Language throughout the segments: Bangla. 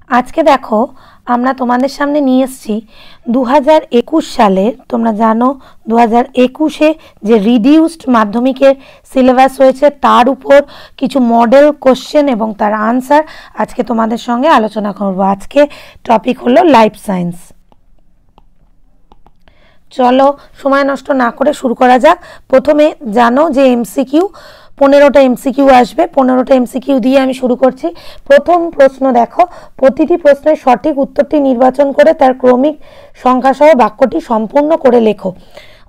আজকে দেখো আমরা তোমাদের সামনে নিয়ে এসেছি 2021 সালে। তোমরা জানো 2021-এ যে রিডিউসড মাধ্যমিকের সিলেবাস হয়েছে তার উপর কিছু মডেল কোশ্চেন এবং তার আনসার আজকে তোমাদের সঙ্গে আলোচনা করব। আজকে টপিক হলো লাইফ সায়েন্স। চলো সময় নষ্ট না করে শুরু করা যাক। প্রথমে জানো যে এমসিকিউ 15টা এমসিকিউ আসবে। 15টা এমসিকিউ দিয়ে আমি শুরু করছি। প্রথম প্রশ্ন দেখো, প্রতিটি প্রশ্নের সঠিক উত্তরটি নির্বাচন করে তার ক্রমিক সংখ্যাসহ বাক্যটি সম্পূর্ণ করে লেখো।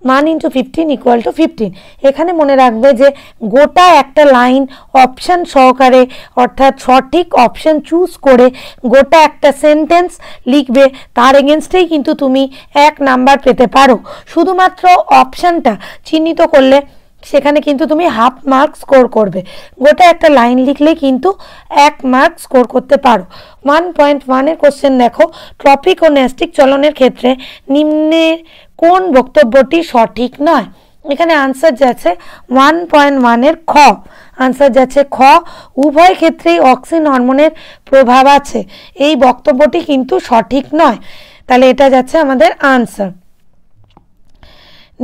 1 × 15 = 15। এখানে মনে রাখবে যে গোটা একটা লাইন অপশান সহকারে, অর্থাৎ সঠিক অপশান চুজ করে গোটা একটা সেন্টেন্স লিখবে, তার এগেনস্টেই কিন্তু তুমি 1 নাম্বার পেতে পারো। শুধুমাত্র অপশানটা চিহ্নিত করলে সেখানে কিন্তু তুমি হাফ মার্ক স্কোর করবে। গোটা একটা লাইন লিখলে কিন্তু 1 মার্ক স্কোর করতে পারো। 1.1-এর কোশ্চেন দেখো, ট্রপিক ও ন্যস্টিক চলনের ক্ষেত্রে নিম্নের কোন বক্তব্যটি সঠিক নয়? এখানে আনসার যাচ্ছে 1.1-এর খ। আনসার যাচ্ছে খ, উভয় ক্ষেত্রেই অক্সিন হরমোনের প্রভাব আছে। এই বক্তব্যটি কিন্তু সঠিক নয়। তাহলে এটা যাচ্ছে আমাদের আনসার।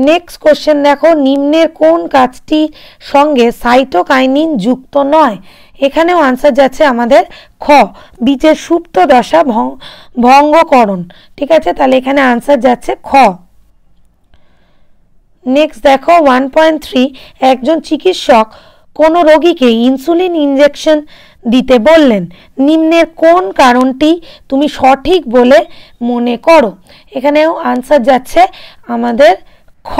নেক্সট কোশ্চেন দেখো, নিম্নের কোন কাজটির সঙ্গে সাইটোকাইনিন যুক্ত নয়? এখানেও আনসার যাচ্ছে আমাদের খ, বীজের সুপ্ত দশা ভঙ্গকরণ। ঠিক আছে, তাহলে এখানে আনসার যাচ্ছে খ। নেক্সট দেখো 1.3, একজন চিকিৎসক কোনো রোগীকে ইনসুলিন ইনজেকশন দিতে বললেন। নিম্নের কোন কারণটি তুমি সঠিক বলে মনে করো? এখানেও আনসার যাচ্ছে আমাদের খ,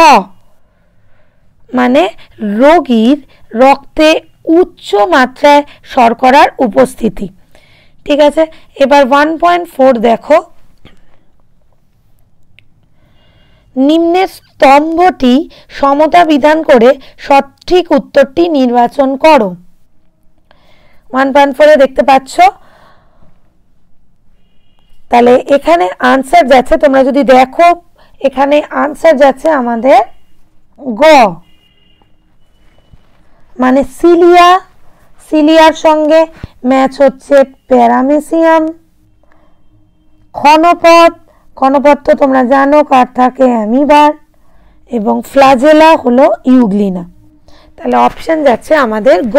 মানে রোগীর রক্তে উচ্চ মাত্রায় শর্করার উপস্থিতি। ঠিক আছে, এবার 1.4 দেখো, নিম্নের স্তম্ভটি সমতা বিধান করে সঠিক উত্তরটি নির্বাচন করো। 1.4-এ দেখতে পাচ্ছ। তাহলে এখানে আনসার যাচ্ছে, তোমরা যদি দেখো এখানে আনসার যাচ্ছে আমাদের গ, মানে সিলিয়ার সঙ্গে ম্যাচ হচ্ছে প্যারামেসিয়াম। ক্ষণপথ তো তোমরা জানো কার থাকে, অ্যামিবার, এবং ফ্লাজেলা হলো ইউগ্লিনা। তাহলে অপশন যাচ্ছে আমাদের গ।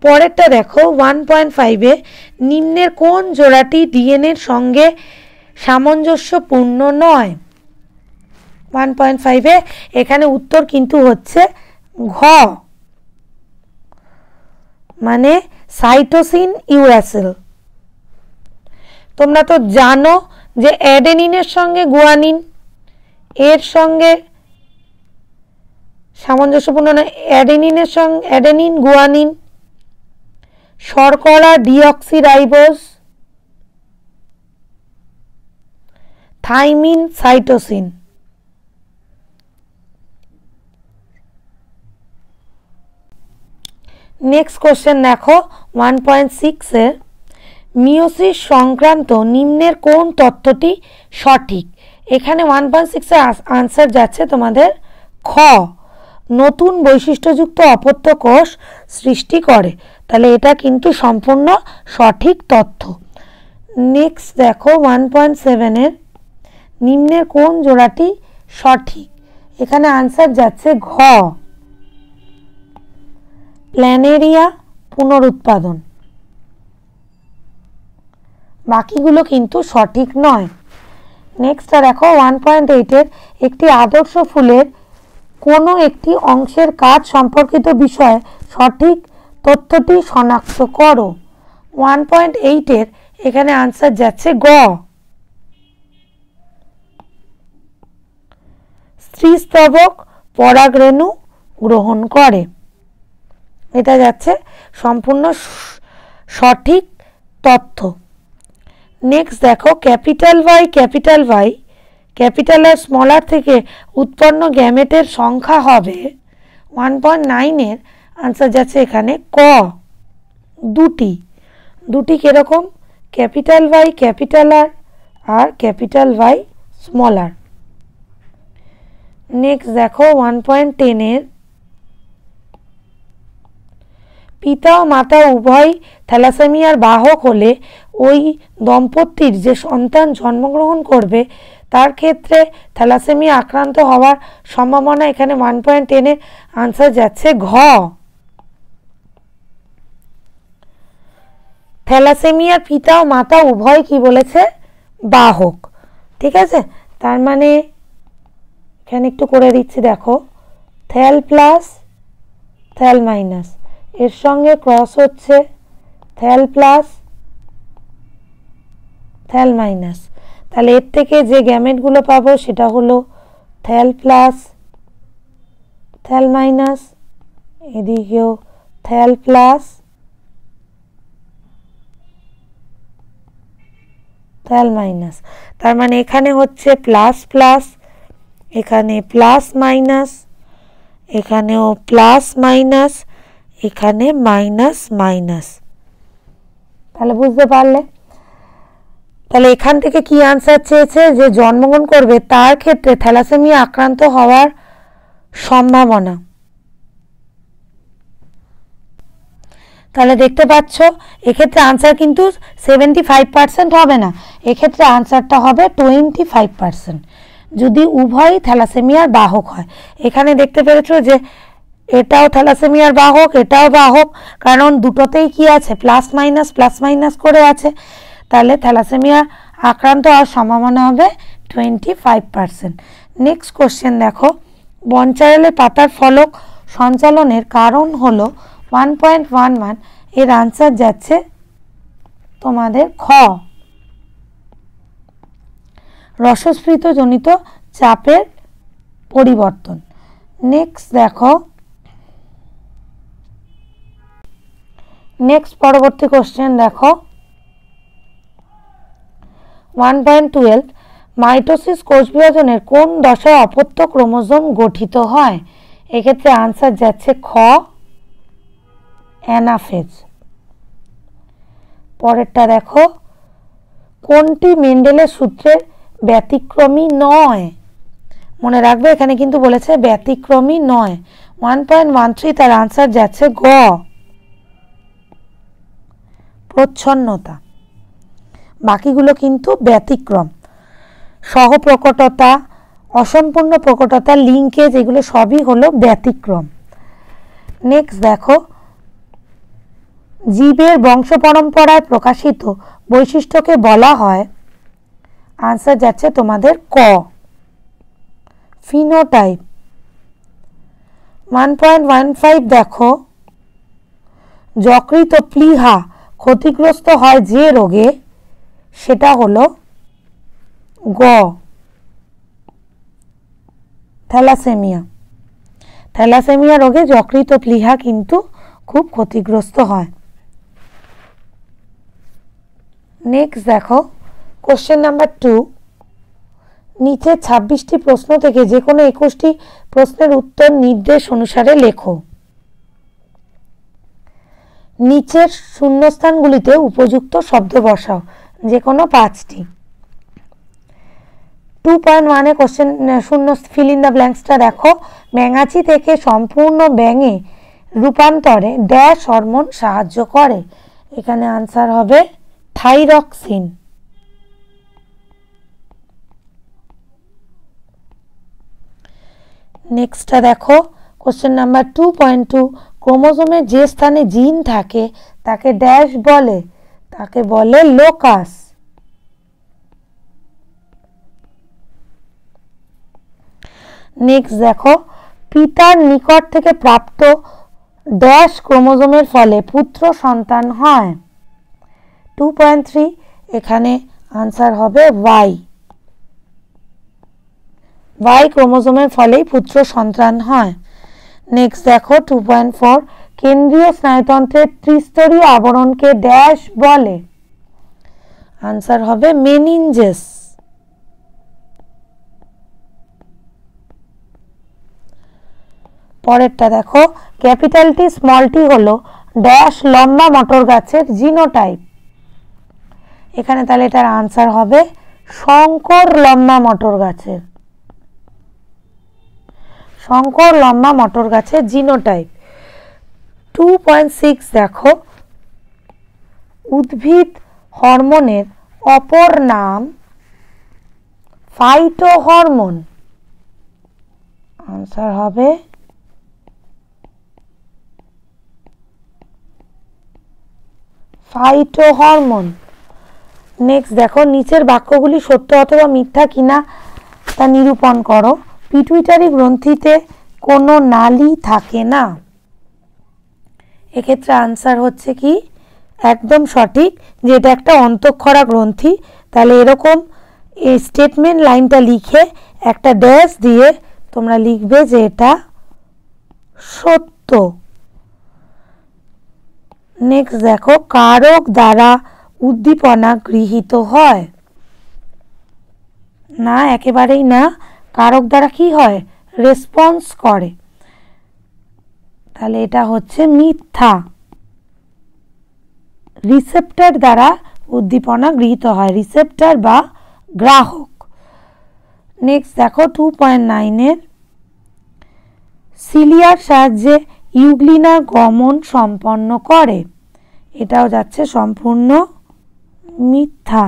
পরেরটা দেখো 1.5-এ নিম্নের কোন জোড়াটি ডিএনএর সঙ্গে সামঞ্জস্যপূর্ণ নয়? 1.5-এ এখানে উত্তর কিন্তু হচ্ছে ঘ, মানে সাইটোসিন ইউরাসিল। তোমরা তো জানো যে অ্যাডেনিনের সঙ্গে গুয়ানিন এর সঙ্গে সামঞ্জস্যপূর্ণ নয়। অ্যাডেনিন গুয়ানিন, শর্করা deoxyribose, thymine cytosine. Next question দেখো 1.6-এর, মিওসিস সংক্রান্ত নিম্নের কোন তত্ত্বটি সঠিক? এখানে 1.6-এর আনসার যাচ্ছে তোমাদের খ, নতুন বৈশিষ্ট্যযুক্ত অপত্য কোষ সৃষ্টি করে। তাহলে এটা কিন্তু সম্পূর্ণ সঠিক তথ্য। নেক্সট দেখো 1.7-এর, নিম্নের কোন জোড়াটি সঠিক? এখানে আনসার যাচ্ছে ঘ, প্ল্যানেরিয়া পুনরুৎপাদন। বাকিগুলো কিন্তু সঠিক নয়। নেক্সট দেখো 1.8-এর, একটি আদর্শ ফুলের কোনো একটি অংশের কাজ সম্পর্কিত বিষয়ে সঠিক তথ্যটি শনাক্ত করো। 1.8-এর এখানে আনসার যাচ্ছে গ, স্ত্রীস্তবক পরাগরেণু গ্রহণ করে। এটা যাচ্ছে সম্পূর্ণ সঠিক তথ্য। নেক্সট দেখো ক্যাপিটাল আর স্মল আর থেকে উৎপন্ন গ্যামেটের সংখ্যা হবে। 1.9-এর আনসার যাচ্ছে এখানে ক, দুটি কিরকম? Capital Y capital R capital Y small R. Next দেখো 1.10-এর, পিতা ও মাতা উভয় থ্যালাসেমিয়ার বাহক হলে ওই দম্পতির যে সন্তান জন্মগ্রহণ করবে তার ক্ষেত্রে থ্যালাসেমিয়া আক্রান্ত হওয়ার সম্ভাবনা এখানে 1.10 এর আনসার যাচ্ছে ঘ। থ্যালাসেমিয়ার পিতা ও মাতা উভয় কি বলেছে? বাহক। ঠিক আছে, তার মানে এখানে একটু করে দিচ্ছি, দেখো থ্যাল প্লাস থ্যাল মাইনাস, এর সঙ্গে ক্রস হচ্ছে থ্যাল প্লাস থ্যাল মাইনাস, তাহলে এর থেকে যে গ্যামেটগুলো পাবো সেটা হলো থ্যাল প্লাস থ্যাল মাইনাস, এদিকেও থ্যাল প্লাস থ্যাল মাইনাস, তার মানে এখানে হচ্ছে প্লাস প্লাস, এখানে প্লাস মাইনাস, এখানেও প্লাস মাইনাস, এখানে মাইনাস মাইনাস। তাহলে বুঝতে পারলে? তাহলে এখান থেকে কি আনসার চেয়েছে? যে জন্মগ্রহণ করবে তার ক্ষেত্রে থ্যালাসেমিয়া আক্রান্ত হওয়ার সম্ভাবনা। তাহলে দেখতে পাচ্ছ এক্ষেত্রে আনসার কিন্তু 75% হবে না, এক্ষেত্রে আনসারটা হবে 25% যদি উভয়ই থ্যালাসেমিয়ার বাহক হয়। এখানে দেখতে পেরেছো যে এটাও থ্যালাসেমিয়ার বাহক, এটাও বাহক, কারণ দুটোতেই কি আছে? প্লাস মাইনাস করে আছে। তাহলে থ্যালাসেমিয়া আক্রান্ত হওয়ার সম্ভাবনা হবে 25%। নেক্সট কোশ্চেন দেখো, বনচাইলে পাতার ফলক সঞ্চালনের কারণ হলো 1.11, এর আনসার যাচ্ছে তোমাদের খ, রসস্ফীত জনিত চাপের পরিবর্তন। নেক্সট দেখো, নেক্সট পরবর্তী কোশ্চেন দেখো 1.12, মাইটোসিস কোষ বিভাজনের কোন দশায় অপত্য ক্রোমোজোম গঠিত হয়? এক্ষেত্রে আনসার যাচ্ছে খ, অ্যানাফেজ। পরেরটা দেখো, কোনটি মেন্ডেলের সূত্রের ব্যতিক্রমী নয়? মনে রাখবে এখানে কিন্তু বলেছে ব্যতিক্রমী নয়। 1.13, তার আনসার যাচ্ছে গ, প্রচ্ছন্নতা। বাকিগুলো কিন্তু ব্যতিক্রম। সহপ্রকটতা, অসম্পূর্ণ প্রকটতা, লিঙ্কেজ, এগুলো সবই হলো ব্যতিক্রম। নেক্সট দেখো, জীবের বংশ পরম্পরায় প্রকাশিত বৈশিষ্ট্যকে বলা হয়, আনসার যাচ্ছে তোমাদের ক, ফিনোটাইপ। 1.15 দেখো, যকৃত প্লীহা ক্ষতিগ্রস্ত হয় যে রোগে, সেটা হলো গ, থ্যালাসেমিয়া। থ্যালাসেমিয়া রোগে যকৃত প্লীহা কিন্তু খুব ক্ষতিগ্রস্ত হয়। নেক্সট দেখো, কোশ্চেন নাম্বার 2, নিচে 26টি প্রশ্ন থেকে যে কোনো 21টি প্রশ্নের উত্তর নির্দেশ অনুসারে লেখো। নিচের শূন্যস্থানগুলিতে উপযুক্ত শব্দ বসাও, যে কোনো 5টি। 2.1 কোশ্চেন শূন্য ফিল ইন দ্য ব্ল্যাঙ্কসটা দেখো, ব্যাঙাচি থেকে সম্পূর্ণ ব্যাঙে রূপান্তরে ড্যাশ হরমোন সাহায্য করে? এখানে আনসার হবে থাইরক্সিন। নেক্সটটা দেখো, কোশ্চেন নাম্বার 2.2, ক্রোমোজোমের যে স্থানে জিন থাকে তাকে ড্যাশ বলে? তাকে বলে লোকাস। নেক্সট দেখো, পিতার নিকট থেকে প্রাপ্ত ড্যাশ ক্রোমোজোমের ফলে পুত্র সন্তান হয়? 2.3, এখানে আনসার হবে ওয়াই। ওয়াই ক্রোমোজোমের ফলেই পুত্র সন্তান হয়। নেক্সট দেখো 2.4, কেন্দ্রীয় স্নায়ুতন্ত্রের ত্রিস্তরীয় আবরণকে ড্যাশ বলে? আনসার হবে মেনিনজেস। পরেরটা দেখো, ক্যাপিটাল টি স্মল টি হলো ড্যাশ লম্বা মটর গাছের জিনোটাইপ? এখানে তাহলে এটার আনসার হবে শঙ্কর লম্বা মটর গাছের। শঙ্কর লম্বা মটর গাছের জিনোটাইপ। 2.6 দেখো, উদ্ভিদ হরমোনের অপর নাম ফাইটোহরমোন? আনসার হবে ফাইটোহরমোন। নেক্সট দেখো, নিচের বাক্যগুলি সত্য অথবা মিথ্যা কিনা তা নিরূপণ করো। পিটুইটারি গ্রন্থিতে কোনো নালী থাকে না। এক্ষেত্রে আনসার হচ্ছে কি একদম সঠিক, যে এটা একটা অন্তঃক্ষরা গ্রন্থি। তাহলে এরকম এই স্টেটমেন্ট লাইনটা লিখে একটা ড্যাশ দিয়ে তোমরা লিখবে যে এটা সত্য। নেক্সট দেখো, কারক দ্বারা উদ্দীপনা গৃহীত হয় না, একেবারেই না। কারক দ্বারা কি হয়? রেসপন্স করে। তাহলে এটা হচ্ছে মিথ্যা। রিসেপ্টর দ্বারা উদ্দীপনা গৃহীত হয়, রিসেপ্টর বা গ্রাহক। নেক্সট দেখো 2.9 সিলিয়ার সাহায্যে ইউগ্লিনা গমন সম্পন্ন করে। এটাও যাচ্ছে সম্পূর্ণ মিথ্যা।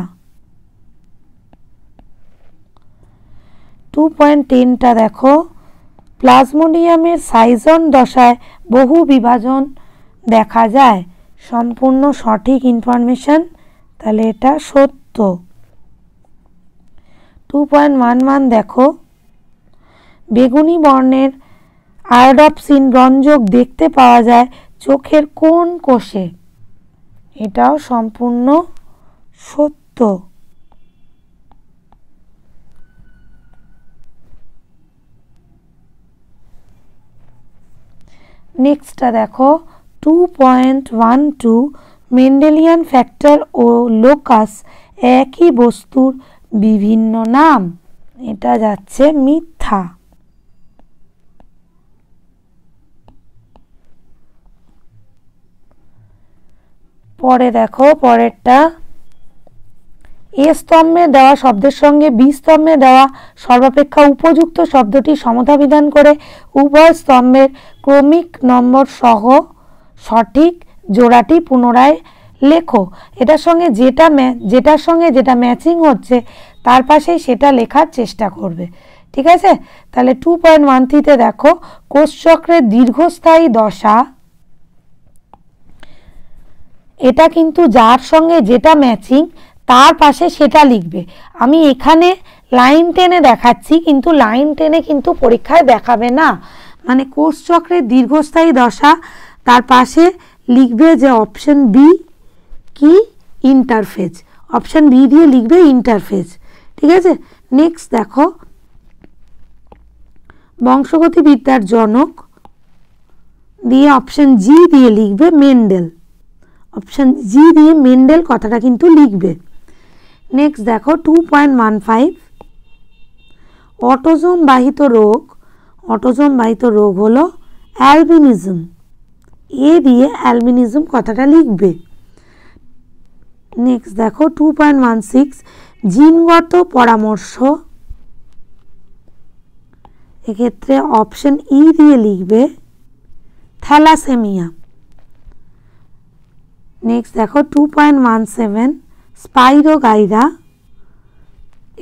2.10টা দেখো, প্লাজমোডিয়ামের সাইজন দশায় বহু বিভাজন দেখা যায়। সম্পূর্ণ সঠিক ইনফরমেশন, তাহলে এটা সত্য। 2.11 দেখো, বেগুনি বর্ণের আয়োডপসিন রঞ্জক দেখতে পাওয়া যায় চোখের কোন কোষে? এটাও সম্পূর্ণ সত্য। নেক্সটটা দেখো 2.12 মেন্ডেলিয়ান ফ্যাক্টর ও লোকাস একই বস্তুর বিভিন্ন নাম। এটা যাচ্ছে মিথ্যা। পরে দেখো পরেরটা, এ স্তম্ভে দেওয়া শব্দের সঙ্গে বি স্তম্ভে দেওয়া সর্বাপেক্ষা উপযুক্ত শব্দটি সমতা বিধান করে উভয় স্তম্ভের ক্রমিক নম্বর সহ সঠিক জোড়াটি পুনরায় লেখো। এটার সঙ্গে যেটার সঙ্গে যেটা ম্যাচিং হচ্ছে তার পাশেই সেটা লেখার চেষ্টা করবে। ঠিক আছে? তাহলে 2.13তে দেখো, কোষচক্রের দীর্ঘস্থায়ী দশা, এটা কিন্তু যার সঙ্গে যেটা ম্যাচিং তার পাশে সেটা লিখবে। আমি এখানে লাইন টেনে দেখাচ্ছি, কিন্তু লাইন টেনে কিন্তু পরীক্ষায় দেখাবে না। মানে কোষচক্রের দীর্ঘস্থায়ী দশা, তার পাশে লিখবে যে অপশন বি কি ইন্টারফেজ, অপশন বি দিয়ে লিখবে ইন্টারফেজ। ঠিক আছে? নেক্সট দেখো, বংশগতিবিদ্যার জনক দিয়ে অপশন জি দিয়ে লিখবে মেন্ডেল, অপশন জি দিয়ে মেন্ডেল কথাটা কিন্তু লিখবে। নেক্সট দেখো 2.15 অটোজোম বাহিত রোগ, অটোজোম বাহিত রোগ হলো অ্যালবিনিজম, এ দিয়ে অ্যালবিনিজম কথাটা লিখবে। নেক্সট দেখো 2.16 জিনগত পরামর্শ, এক্ষেত্রে অপশন ই দিয়ে লিখবে থ্যালাসেমিয়া। নেক্সট দেখো 2.17 স্পাইরোগাইরা,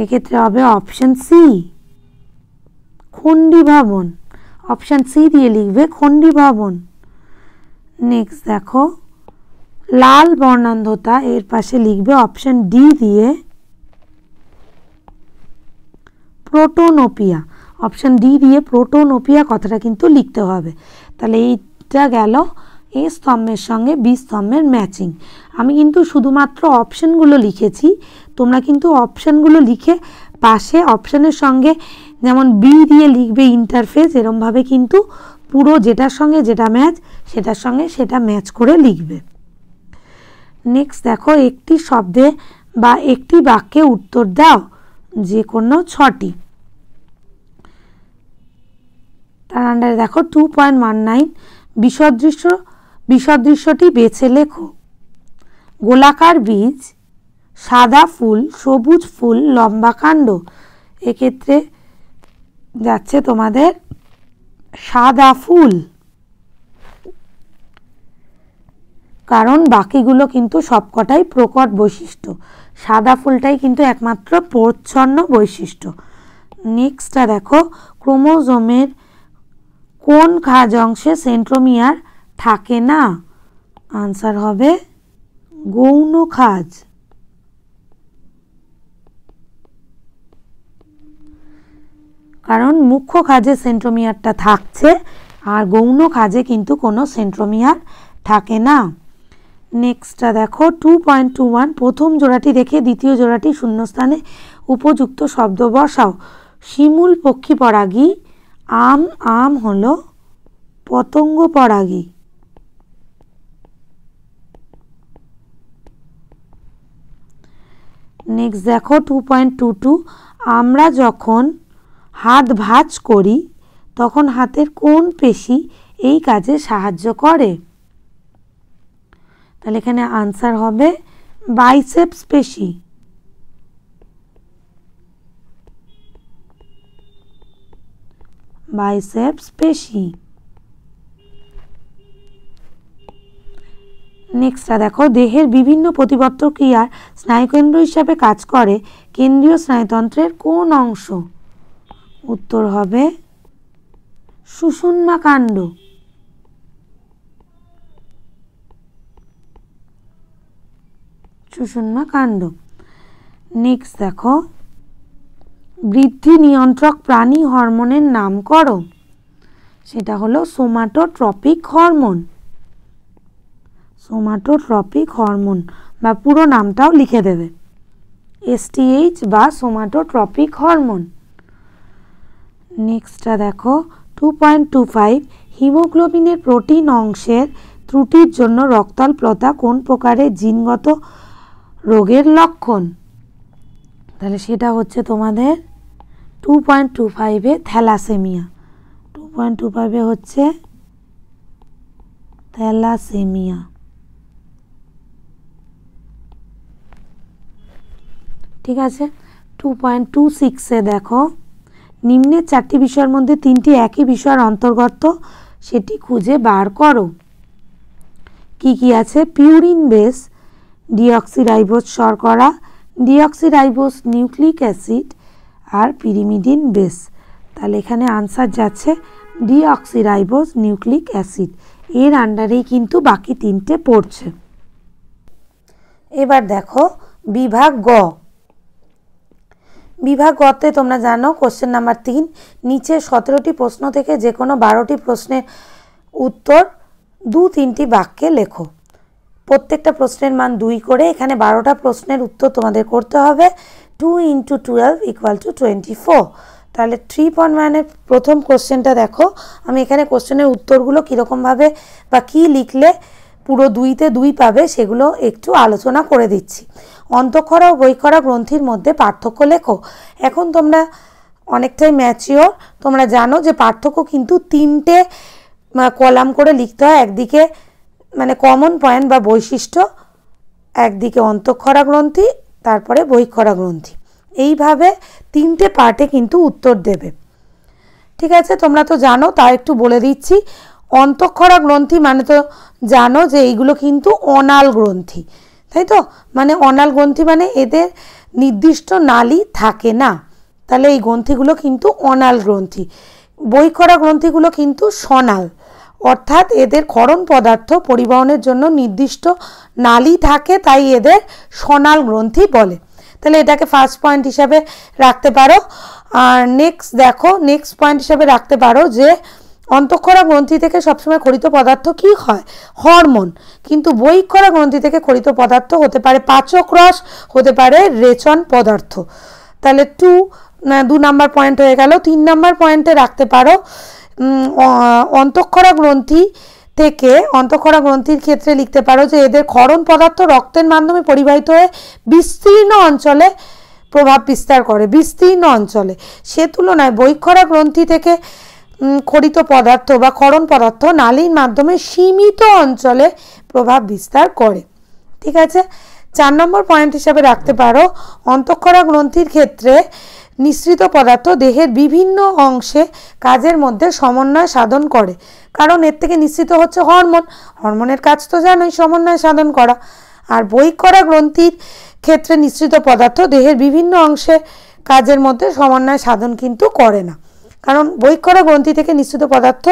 এক্ষেত্রে হবে অপশন সি খণ্ডীভবন, অপশন সি দিয়ে লিখবে খণ্ডীভবন। নেক্সট দেখো লাল বর্ণান্ধতা, এর পাশে লিখবে অপশন ডি দিয়ে প্রোটোনোপিয়া, অপশন ডি দিয়ে প্রোটোনোপিয়া কথাটা কিন্তু লিখতে হবে। তাহলে এইটা গেল এ স্তম্ভের সঙ্গে বি স্তম্ভের ম্যাচিং। আমি কিন্তু শুধুমাত্র অপশনগুলো লিখেছি, তোমরা কিন্তু অপশনগুলো লিখে পাশে অপশনের সঙ্গে যেমন বি দিয়ে লিখবে ইন্টারফেস, এরমভাবে কিন্তু পুরো যেটার সঙ্গে যেটা ম্যাচ সেটার সঙ্গে সেটা ম্যাচ করে লিখবে। নেক্সট দেখো, একটি শব্দে বা একটি বাক্যে উত্তর দাও যে কোনো 6টি। তার আন্ডারে দেখো 2.19 বিসদৃশ্যটি বেছে লেখো। গোলাকার বীজ, সাদা ফুল, সবুজ ফুল, লম্বা কাণ্ড। এক্ষেত্রে যাচ্ছে তোমাদের সাদা ফুল। কারণ বাকিগুলো কিন্তু সবকটাই প্রকট বৈশিষ্ট্য, সাদা ফুলটাই কিন্তু একমাত্র প্রচ্ছন্ন বৈশিষ্ট্য। নেক্সটটা দেখো, ক্রোমোজোমের কোন খাঁজ অংশে সেন্ট্রোমিয়ার থাকে না? আনসার হবে গৌণ খাঁজ। কারণ মুখ্য খাঁজে সেন্ট্রোমিয়ারটা থাকছে আর গৌণ খাঁজে কিন্তু কোনো সেন্ট্রোমিয়ার থাকে না। নেক্সটটা দেখো 2.21, প্রথম জোড়াটি দেখে দ্বিতীয় জোড়াটি শূন্যস্থানে উপযুক্ত শব্দ বসাও। শিমুল পক্ষী পরাগী, আম হলো পতঙ্গ পরাগী। নেক্সট দেখো 2.22, আমরা যখন হাত ভাঁজ করি তখন হাতের কোন পেশি এই কাজে সাহায্য করে? তাহলে এখানে আনসার হবে বাইসেপস পেশি। বাইসেপস পেশি। নেক্সটটা দেখো, দেহের বিভিন্ন প্রতিবর্ত ক্রিয়ার স্নায়ুকেন্দ্র হিসাবে কাজ করে কেন্দ্রীয় স্নায়ুতন্ত্রের কোন অংশ? উত্তর হবে সুষুম্না কাণ্ড। সুষুম্না কাণ্ড। নেক্সট দেখো, বৃদ্ধি নিয়ন্ত্রক প্রাণী হরমোনের নাম করো। সেটা হলো সোমাটোট্রপিক হরমোন। সোমাটোট্রপিক হরমোন বা পুরো নামটাও লিখে দেবে, STH বা সোমাটোট্রপিক হরমোন। নেক্সটটা দেখো 2.25, হিমোগ্লোবিনের প্রোটিন অংশের ত্রুটির জন্য রক্তাল্পতা কোন প্রকারের জিনগত রোগের লক্ষণ? তাহলে সেটা হচ্ছে তোমাদের 2.25-এ থ্যালাসেমিয়া। 2.25-এ হচ্ছে থ্যালাসেমিয়া। ঠিক আছে। 2.26-এ দেখো, নিম্নের 4টি বিষয়ের মধ্যে 3টি একই বিষয়ের অন্তর্গত, সেটি খুঁজে বার করো। কি কি আছে? পিউরিন বেস, ডিঅক্সিরাইবোজ শর্করা, ডিঅক্সিরাইবোজ নিউক্লিক অ্যাসিড আর পিরিমিডিন বেস। তাহলে এখানে আনসার যাচ্ছে ডিঅক্সিরাইবোজ নিউক্লিক অ্যাসিড। এর আন্ডারেই কিন্তু বাকি 3টে পড়ছে। এবার দেখো বিভাগ গ। বিভাগ গতে তোমরা জানো কোশ্চেন নাম্বার 3, নিচে 17টি প্রশ্ন থেকে যে কোনো 12টি প্রশ্নের উত্তর 2-3টি বাক্যে লেখো। প্রত্যেকটা প্রশ্নের মান 2 করে, এখানে 12টা প্রশ্নের উত্তর তোমাদের করতে হবে। 2 × 12 = 24। তাহলে 3.1-এর প্রথম কোশ্চেনটা দেখো। আমি এখানে কোশ্চেনের উত্তরগুলো কীরকমভাবে বা কী লিখলে পুরো 2তে 2 পাবে সেগুলো একটু আলোচনা করে দিচ্ছি। অন্তঃক্ষরা ও বহিঃক্ষরা গ্রন্থির মধ্যে পার্থক্য লেখো। এখন তোমরা অনেকটাই ম্যাচিওর, তোমরা জানো যে পার্থক্য কিন্তু 3টে কলাম করে লিখতে হয়। একদিকে মানে কমন পয়েন্ট বা বৈশিষ্ট্য, একদিকে অন্তঃক্ষরা গ্রন্থি, তারপরে বহিঃক্ষরা গ্রন্থি, এইভাবে 3টে পার্টে কিন্তু উত্তর দেবে। ঠিক আছে, তোমরা তো জানো, তা একটু বলে দিচ্ছি। অন্তঃক্ষরা গ্রন্থি মানে তো জানো যে এইগুলো কিন্তু অনাল গ্রন্থি, তাই তো? মানে অনাল গ্রন্থি মানে এদের নির্দিষ্ট নালী থাকে না, তাহলে এই গ্রন্থিগুলো কিন্তু অনাল গ্রন্থি। বহিঃক্ষরা গ্রন্থিগুলো কিন্তু সনাল, অর্থাৎ এদের ক্ষরণ পদার্থ পরিবহনের জন্য নির্দিষ্ট নালী থাকে, তাই এদের সনাল গ্রন্থি বলে। তাহলে এটাকে ফার্স্ট পয়েন্ট হিসাবে রাখতে পারো। আর নেক্সট দেখো, নেক্সট পয়েন্ট হিসাবে রাখতে পারো যে অন্তঃক্ষরা গ্রন্থি থেকে সবসময় ক্ষরিত পদার্থ কি হয়? হরমোন। কিন্তু বহিঃক্ষরা গ্রন্থি থেকে ক্ষরিত পদার্থ হতে পারে পাচক রস, হতে পারে রেচন পদার্থ। তাহলে 2 নাম্বার পয়েন্ট হয়ে গেল। 3 নাম্বার পয়েন্টে রাখতে পারো অন্তঃক্ষরা গ্রন্থি থেকে, অন্তঃক্ষরা গ্রন্থির ক্ষেত্রে লিখতে পারো যে এদের ক্ষরণ পদার্থ রক্তের মাধ্যমে পরিবাহিত হয়ে বিস্তীর্ণ অঞ্চলে প্রভাব বিস্তার করে, বিস্তীর্ণ অঞ্চলে। সে তুলনায় বহিঃক্ষরা গ্রন্থি থেকে ক্ষরিত পদার্থ বা ক্ষরণ পদার্থ নালীর মাধ্যমে সীমিত অঞ্চলে প্রভাব বিস্তার করে। ঠিক আছে। 4 নম্বর পয়েন্ট হিসাবে রাখতে পারো অন্তঃক্ষরা গ্রন্থির ক্ষেত্রে নিঃসৃত পদার্থ দেহের বিভিন্ন অংশে কাজের মধ্যে সমন্বয় সাধন করে। কারণ এর থেকে নিঃসৃত হচ্ছে হরমোন, হরমোনের কাজ তো জানোই সমন্বয় সাধন করা। আর বহিঃ করা গ্রন্থির ক্ষেত্রে নিঃসৃত পদার্থ দেহের বিভিন্ন অংশে কাজের মধ্যে সমন্বয় সাধন কিন্তু করে না। কারণ বহিঃ করা গ্রন্থি থেকে নিঃসৃত পদার্থ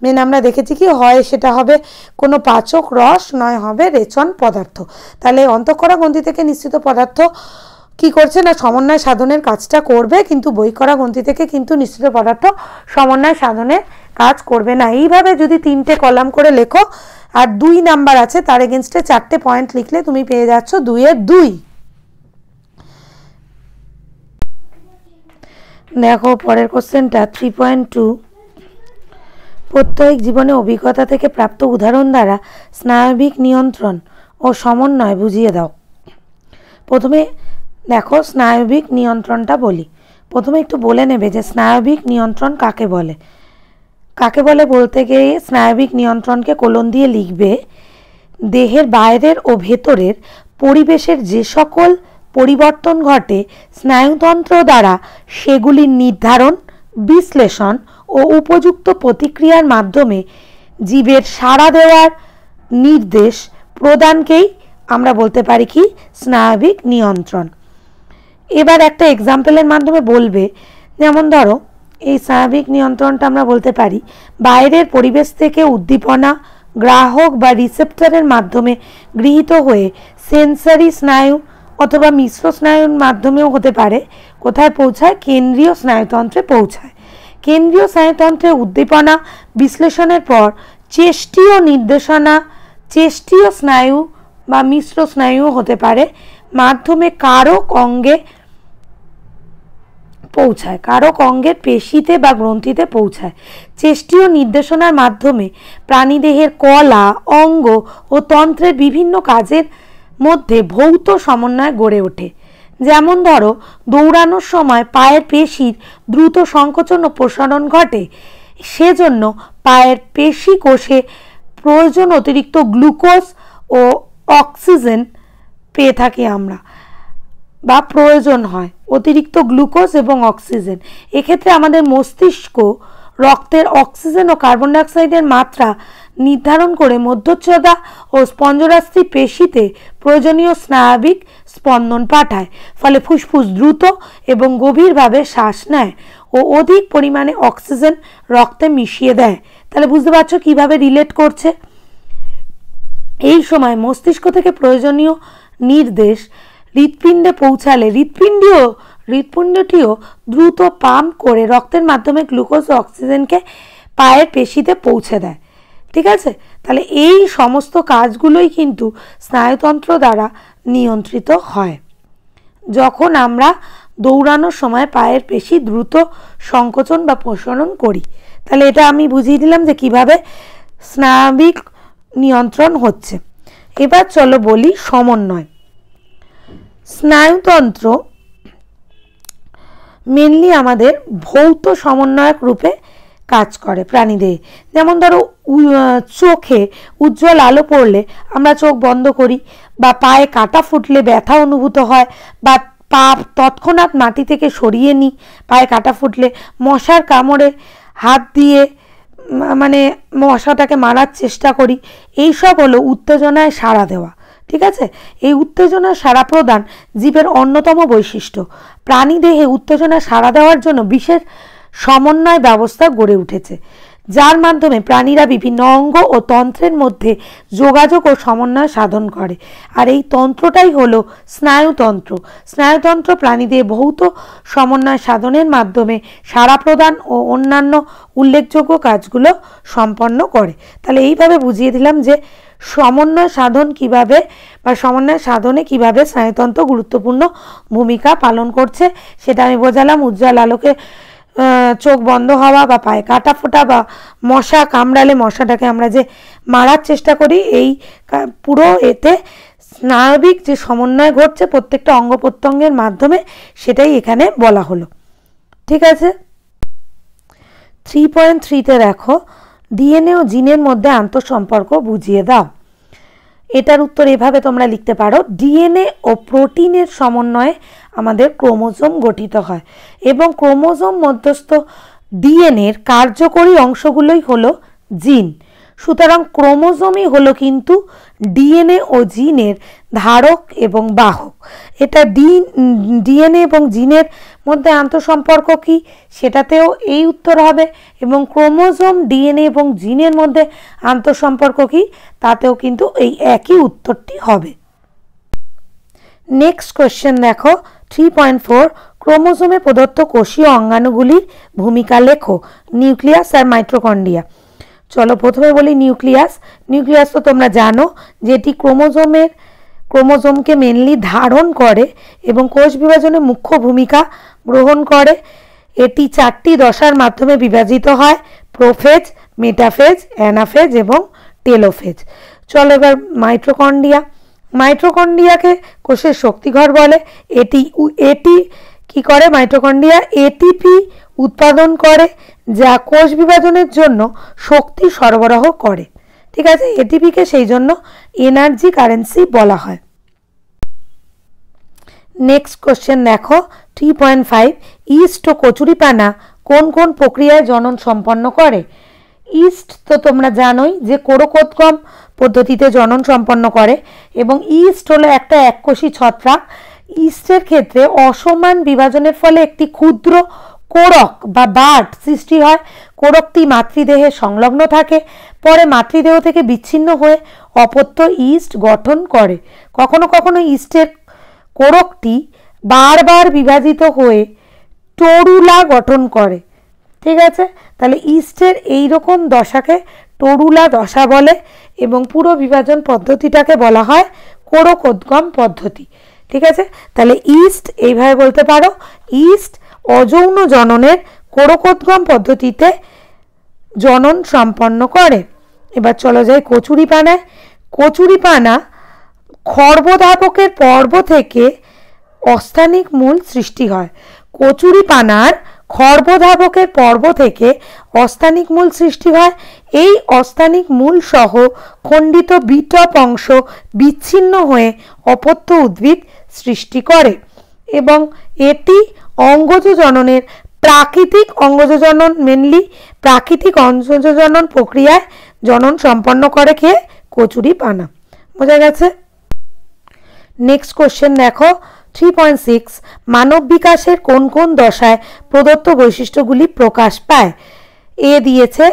মেন আমরা দেখেছি কি হয় সেটা হবে কোনো পাচক রস, নয় হবে রেচন পদার্থ। তাহলে অন্তঃকরা গ্রন্থি থেকে নিঃসৃত পদার্থ কি করছে না সমন্বয় সাধনের কাজটা করবে, কিন্তু বহিঃ করা গ্রন্থি থেকে কিন্তু নিঃসৃত পদার্থ সমন্বয় সাধনের কাজ করবে না। এইভাবে যদি 3টে কলাম করে লেখো আর 2 নাম্বার আছে তার এগেনস্টে 4টে পয়েন্ট লিখলে তুমি পেয়ে যাচ্ছ 2-এর 2। দেখো পরের কোশ্চেনটা 3.2, প্রত্যেক জীবনে অভিজ্ঞতা থেকে প্রাপ্ত উদাহরণ দ্বারা স্নায়বিক নিয়ন্ত্রণ ও সমন্বয় বুঝিয়ে দাও। প্রথমে দেখো স্নায়বিক নিয়ন্ত্রণটা বলি। প্রথমে একটু বলে নেবে যে স্নায়বিক নিয়ন্ত্রণ কাকে বলে। কাকে বলে বলতে গিয়ে স্নায়বিক নিয়ন্ত্রণকে কোলন দিয়ে লিখবে দেহের বাইরের ও ভেতরের পরিবেশের যে সকল পরিবর্তন ঘটে স্নায়ুতন্ত্র দ্বারা সেগুলির নির্ধারণ, বিশ্লেষণ ও উপযুক্ত প্রতিক্রিয়ার মাধ্যমে জীবের সাড়া দেওয়ার নির্দেশ প্রদানকেই আমরা বলতে পারি কি স্নায়বিক নিয়ন্ত্রণ। এবার একটা এক্সাম্পলের মাধ্যমে বলবে, যেমন ধরো এই স্নায়বিক নিয়ন্ত্রণটা আমরা বলতে পারি বাইরের পরিবেশ থেকে উদ্দীপনা গ্রাহক বা রিসেপ্টরের মাধ্যমে গৃহীত হয়ে সেন্সারি স্নায়ু অথবা মিশ্র স্নায়ুর মাধ্যমেও হতে পারে কোথায় পৌঁছায়, কেন্দ্রীয় স্নায়ুতন্ত্রে পৌঁছায়। কেন্দ্রীয় স্নায়ুতন্ত্রে উদ্দীপনা বিশ্লেষণের পর চেষ্টীয় নির্দেশনা, চেষ্টীয় স্নায়ু বা মিশ্র স্নায়ুও হতে পারে মাধ্যমে কারক অঙ্গে পৌঁছায়, কারক অঙ্গের পেশিতে বা গ্রন্থিতে পৌঁছায়। চেষ্টীয় নির্দেশনার মাধ্যমে প্রাণীদেহের কলা, অঙ্গ ও তন্ত্রের বিভিন্ন কাজের মধ্যে ভৌত সমন্বয় গড়ে ওঠে। যেমন ধরো দৌড়ানোর সময় পায়ের পেশির দ্রুত সংকোচন ও প্রসারণ ঘটে, সেজন্য পায়ের পেশি কোষে প্রয়োজন অতিরিক্ত গ্লুকোজ ও অক্সিজেন পেয়ে থাকি আমরা বা প্রয়োজন হয় অতিরিক্ত গ্লুকোজ এবং অক্সিজেন। এক্ষেত্রে আমাদের মস্তিষ্ক রক্তের অক্সিজেন ও কার্বন ডাইঅক্সাইডের মাত্রা নির্ধারণ করে মধ্যচ্ছদা ও স্পঞ্জরাস্থি পেশিতে প্রয়োজনীয় স্নায়বিক স্পন্দন পাঠায়। ফলে ফুসফুস দ্রুত এবং গভীরভাবে শ্বাস নেয় ও অধিক পরিমাণে অক্সিজেন রক্তে মিশিয়ে দেয়। তাহলে বুঝতে পারছো কিভাবে রিলেট করছে। এই সময় মস্তিষ্ক থেকে প্রয়োজনীয় নির্দেশ হৃৎপিণ্ডে পৌঁছালে হৃৎপিণ্ডটিও দ্রুত পাম্প করে রক্তের মাধ্যমে গ্লুকোজ ও অক্সিজেনকে পায়ের পেশিতে পৌঁছে দেয়। ঠিক আছে, তাহলে এই সমস্ত কাজগুলোই কিন্তু স্নায়ুতন্ত্র দ্বারা নিয়ন্ত্রিত হয়। যখন আমরা দৌড়ানোর সময় পায়ের পেশি দ্রুত সংকোচন বা প্রসারণ করি, তাহলে এটা আমি বুঝিয়ে দিলাম যে কিভাবে স্নায়বিক নিয়ন্ত্রণ হচ্ছে। এবার চলো বলি সমন্বয়। স্নায়ুতন্ত্র মেনলি আমাদের ভৌত সমন্বয়ক রূপে কাজ করে প্রাণীদেহে। যেমন ধরো চোখে উজ্জ্বল আলো পড়লে আমরা চোখ বন্ধ করি, বা পায়ে কাটা ফুটলে ব্যথা অনুভূত হয়, বা পা তৎক্ষণাৎ মাটি থেকে সরিয়ে নিই পায়ে কাটা ফুটলে, মশার কামড়ে হাত দিয়ে মানে মশাটাকে মারার চেষ্টা করি। এইসব হলো উত্তেজনায় সাড়া দেওয়া। ঠিক আছে, এই উত্তেজনার সাড়া প্রদান জীবের অন্যতম বৈশিষ্ট্য। প্রাণীদেহে উত্তেজনা সাড়া দেওয়ার জন্য বিশেষ সমন্বয় ব্যবস্থা গড়ে উঠেছে, যার মাধ্যমে প্রাণীরা বিভিন্ন অঙ্গ ও তন্ত্রের মধ্যে যোগাযোগ ও সমন্বয় সাধন করে। আর এই তন্ত্রটাই হলো স্নায়ুতন্ত্র। স্নায়ুতন্ত্র প্রাণীদের ভৌত সমন্বয় সাধনের মাধ্যমে সাড়া প্রদান ও অন্যান্য উল্লেখযোগ্য কাজগুলো সম্পন্ন করে। তাহলে এইভাবে বুঝিয়ে দিলাম যে সমন্বয় সাধন কিভাবে বা সমন্বয় সাধনে কিভাবে স্নায়ুতন্ত্র গুরুত্বপূর্ণ ভূমিকা পালন করছে সেটা আমি বোঝালাম। উজ্জ্বল আলোকে চোখ বন্ধ হওয়া বা পায়ে কাটা ফোটা বা মশা কামড়ালে মশাটাকে আমরা যে মারার চেষ্টা করি, এই পুরো এতে স্নায়বিক যে সমন্বয় ঘটছে প্রত্যেকটা অঙ্গ প্রত্যঙ্গের মাধ্যমে, সেটাই এখানে বলা হলো। ঠিক আছে, 3.3-তে দেখো ডিএনএ ও জিনের মধ্যে আন্তঃসম্পর্ক বুঝিয়ে দাও। এটার উত্তর এভাবে তোমরা লিখতে পারো, ডিএনএ ও প্রোটিনের সমন্বয়ে আমাদের ক্রোমোজোম গঠিত হয় এবং ক্রোমোজোম মধ্যস্থ ডিএনএর কার্যকরী অংশগুলোই হলো জিন। সুতরাং ক্রোমোজোমই হলো কিন্তু ডিএনএ ও জিনের ধারক এবং বাহক। এটা ডিএনএ এবং জিনের মধ্যে আন্তঃসম্পর্ক কি, সেটাতেও এই উত্তর হবে, এবং ক্রোমোজোম ডিএনএ এবং জিনের মধ্যে আন্তঃসম্পর্ক কি, তাতেও কিন্তু এই একই উত্তরটি হবে। নেক্সট কোয়েশ্চেন দেখো 3.4, ক্রোমোজোমে প্রদত্ত কোষীয় অঙ্গাণুগুলির ভূমিকা লেখো, নিউক্লিয়াস আর মাইটোকন্ড্রিয়া। চলো প্রথমে বলি নিউক্লিয়াস। নিউক্লিয়াস তো তোমরা জানো যে এটি ক্রোমোজোমকে মেনলি ধারণ করে এবং কোষ বিভাজনে মুখ্য ভূমিকা গ্রহণ করে। এটি 4টি দশার মাধ্যমে বিভাজিত হয়, প্রোফেজ, মেটাফেজ, অ্যানাফেজ এবং টেলোফেজ। চলো এবার মাইটোকন্ড্রিয়া। মাইটোকন্ড্রিয়াকে কোষের শক্তিঘর বলে। এটি কি করে, মাইটোকন্ড্রিয়া এটিপি উৎপাদন করে যা কোষ বিভাজনের জন্য শক্তি সরবরাহ করে। ঠিক আছে, এটিপিকে সেই জন্য এনার্জি কারেন্সি বলা হয়। নেক্সট কোশ্চেন দেখো 3.5, ইস্ট ও কচুরিপানা কোন কোন প্রক্রিয়ায় জনন সম্পন্ন করে? ইস্ট তো তোমরা জানোই যে কোরকোদ্গম পদ্ধতিতে জনন সম্পন্ন করে এবং ইস্ট হলো একটা এককোষী ছত্রাক। ইস্টের ক্ষেত্রে অসমান বিভাজনের ফলে একটি ক্ষুদ্র কোরক বা বার্ড সৃষ্টি হয়। কোরকটি মাতৃদেহে সংলগ্ন থাকে, পরে মাতৃদেহ থেকে বিচ্ছিন্ন হয়ে অপত্য ইস্ট গঠন করে। কখনো কখনো ইস্টের কোরকটি বারবার বিভাজিত হয়ে টরুলা গঠন করে। ঠিক আছে, তাহলে ইস্টের এইরকম দশাকে টরুলা দশা বলে এবং পুরো বিভাজন পদ্ধতিটাকে বলা হয় কোরকোদ্গম পদ্ধতি। ঠিক আছে, তাহলে ইস্ট এইভাবে বলতে পারো, ইস্ট অযৌন জননের কোরকোদ্গম পদ্ধতিতে জনন সম্পন্ন করে। এবার চলো যাই কচুরিপানায়। কচুরিপানা খর্বধাবকের পর্ব থেকে অস্থানিক মূল সৃষ্টি হয়। কচুরিপানার খর্বধাবকের পর্ব থেকে অস্থানিক মূল সৃষ্টি হয়। এই অস্থানিক মূল সহ খণ্ডিত বিটপ অংশ বিচ্ছিন্ন হয়ে অপত্য উদ্ভিদ সৃষ্টি করে এবং এটি অঙ্গজ জননের প্রাকৃতিক অঙ্গজজনন মেনলি প্রাকৃতিক অঙ্গজজনন প্রক্রিয়ায় জনন সম্পন্ন করে খেয়ে কচুরিপানা। বোঝা গেছে? নেক্সট কোশ্চেন দেখো 3.6, মানব বিকাশের কোন কোন দশায় প্রদত্ত বৈশিষ্ট্যগুলি প্রকাশ পায়? এ দিয়েছে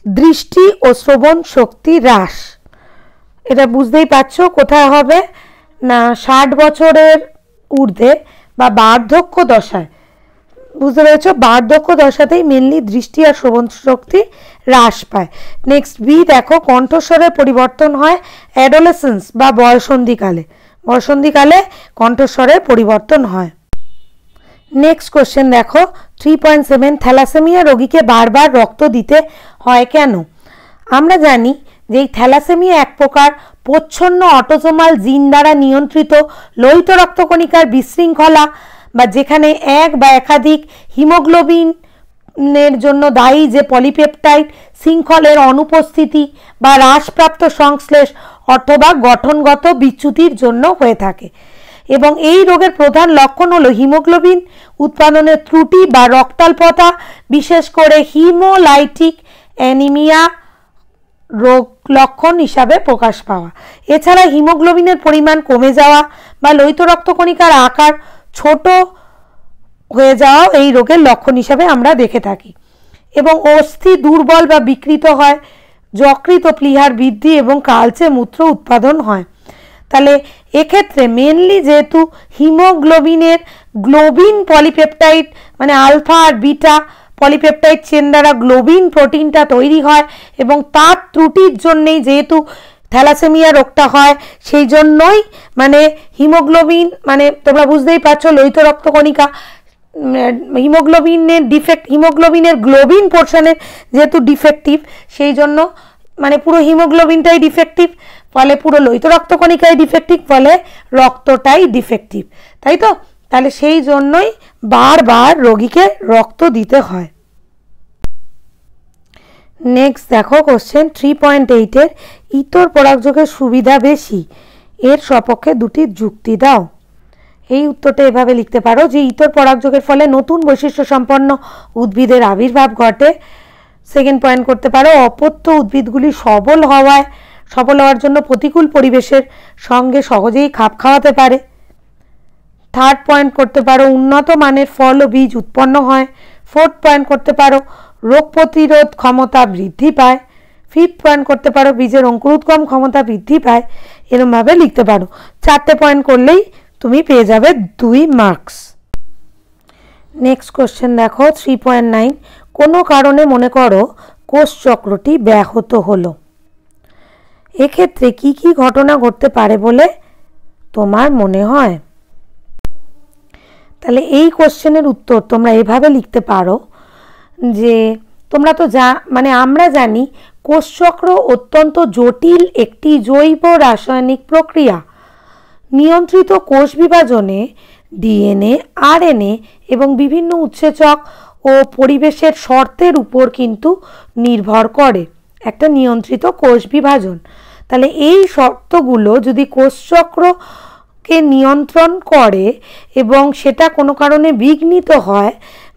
দৃষ্টি ও শ্রবণ শক্তি হ্রাস। এটা বুঝতেই পারছো কোথায় হবে না, 60 বছরের ঊর্ধ্বে বা বার্ধক্য দশায়। বুঝতে পেরেছ, বার্ধক্য দশাতেই মেনলি দৃষ্টি আর শ্রবণ শক্তি হ্রাস পায়। নেক্সট বি দেখো, কণ্ঠস্বরের পরিবর্তন হয় অ্যাডোলেসেন্স বা বয়সন্ধিকালে। বয়সন্ধিকালে কণ্ঠস্বরের পরিবর্তন হয়। নেক্সট কোশ্চেন দেখো 3.7, থ্যালাসেমিয়া রোগীকে বারবার রক্ত দিতে হয় কেন? আমরা জানি যে এই থ্যালাসেমিয়া এক প্রকার প্রচ্ছন্ন অটোসোমাল জিন দ্বারা নিয়ন্ত্রিত লোহিত রক্তকণিকার বিশৃঙ্খলা বা যেখানে এক বা একাধিক হিমোগ্লোবিনের জন্য দায়ী যে পলিপেপটাইড শৃঙ্খলের অনুপস্থিতি বা হ্রাসপ্রাপ্ত সংশ্লেষ অথবা গঠনগত বিচ্যুতির জন্য হয়ে থাকে। এবং এই রোগের প্রধান লক্ষণ হলো হিমোগ্লোবিন উৎপাদনের ত্রুটি বা রক্তাল্পতা, বিশেষ করে হিমোলাইটিক অ্যানিমিয়া রোগ লক্ষণ হিসাবে প্রকাশ পাওয়া। এছাড়া হিমোগ্লোবিনের পরিমাণ কমে যাওয়া বা লোহিত রক্তকণিকার আকার ছোট হয়ে যাওয়া এই রোগের লক্ষণ হিসাবে আমরা দেখে থাকি। এবং অস্থি দুর্বল বা বিকৃত হয়, যকৃত প্লীহার বৃদ্ধি এবং কালচে মূত্র উৎপাদন হয়। তাহলে এক্ষেত্রে মেনলি যেহেতু হিমোগ্লোবিনের গ্লোবিন পলিপেপটাইড মানে আলফা আর বিটা পলিপেপটাইড চেন দ্বারা গ্লোবিন প্রোটিনটা তৈরি হয় এবং তার ত্রুটির জন্যেই যেহেতু থ্যালাসেমিয়া রোগটা হয়, সেই জন্যই মানে হিমোগ্লোবিন মানে তোমরা বুঝতেই পারছো লোহিত রক্তকণিকা হিমোগ্লোবিনের গ্লোবিন পোর্শনের যেহেতু ডিফেক্টিভ, সেই জন্য মানে পুরো হিমোগ্লোবিনটাই ডিফেক্টিভ, ফলে পুরো লোহিত রক্তকণিকায় ডিফেক্টিভ, ফলে রক্তটাই ডিফেক্টিভ, তাই তো? তাহলে সেই জন্যই বারবার রোগীকে রক্ত দিতে হয়। নেক্সট দেখো কোশ্চেন 3.8 ইতর পরাগযোগের সুবিধা বেশি, এর সপক্ষে দুটি যুক্তি দাও। এই উত্তরটা এভাবে লিখতে পারো যে ইতর পরাগযোগের ফলে নতুন বৈশিষ্ট্য সম্পন্ন উদ্ভিদের আবির্ভাব ঘটে। সেকেন্ড পয়েন্ট করতে পারো অপত্য উদ্ভিদগুলি সবল হওয়ার জন্য প্রতিকূল পরিবেশের সঙ্গে সহজেই খাপ খাওয়াতে পারে। থার্ড পয়েন্ট করতে পারো উন্নত মানের ফল ও বীজ উৎপন্ন হয়। ফোর্থ পয়েন্ট করতে পারো রোগ প্রতিরোধ ক্ষমতা বৃদ্ধি পায়। ফিফথ পয়েন্ট করতে পারো বীজের অঙ্কুরোদ্গম ক্ষমতা বৃদ্ধি পায়। এরমভাবে লিখতে পারো। 4টে পয়েন্ট করলেই তুমি পেয়ে যাবে 2 মার্কস। নেক্সট কোশ্চেন দেখো 3.9 কোনো কারণে মনে করো কোষচক্রটি ব্যাহত হলো, এক্ষেত্রে কি কি ঘটনা ঘটতে পারে বলে তোমার মনে হয়? তাহলে এই কোশ্চেনের উত্তর তোমরা এভাবে লিখতে পারো যে তোমরা তো আমরা জানি কোষচক্র অত্যন্ত জটিল একটি জৈব রাসায়নিক প্রক্রিয়া। নিয়ন্ত্রিত কোষ বিভাজনে ডিএনএ, আরএনএ এবং বিভিন্ন উৎসেচক ও পরিবেশের শর্তের উপর কিন্তু নির্ভর করে একটা নিয়ন্ত্রিত কোষ বিভাজন। তাহলে এই শর্তগুলো যদি কোষচক্রকে নিয়ন্ত্রণ করে এবং সেটা কোনো কারণে বিঘ্নিত হয়,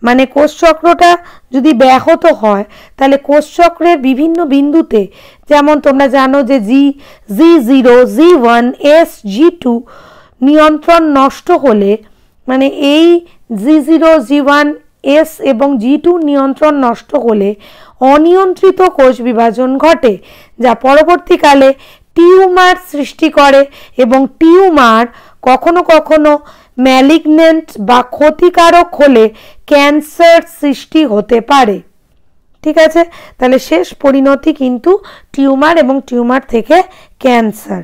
মানে কোষচক্রটা যদি ব্যাহত হয়, তাহলে কোষচক্রের বিভিন্ন বিন্দুতে, যেমন তোমরা জানো যে G0, G1, S, G2 নিয়ন্ত্রণ নষ্ট হলে, মানে এই G0, G1, S এবং G2 নিয়ন্ত্রণ নষ্ট হলে অনিয়ন্ত্রিত কোষ বিভাজন ঘটে, যা পরবর্তীকালে টিউমার সৃষ্টি করে এবং টিউমার কখনো কখনো ম্যালিগন্যান্ট বা ক্ষতিকারক হলে ক্যান্সার সৃষ্টি হতে পারে। ঠিক আছে, তাহলে শেষ পরিণতি কিন্তু টিউমার এবং টিউমার থেকে ক্যান্সার।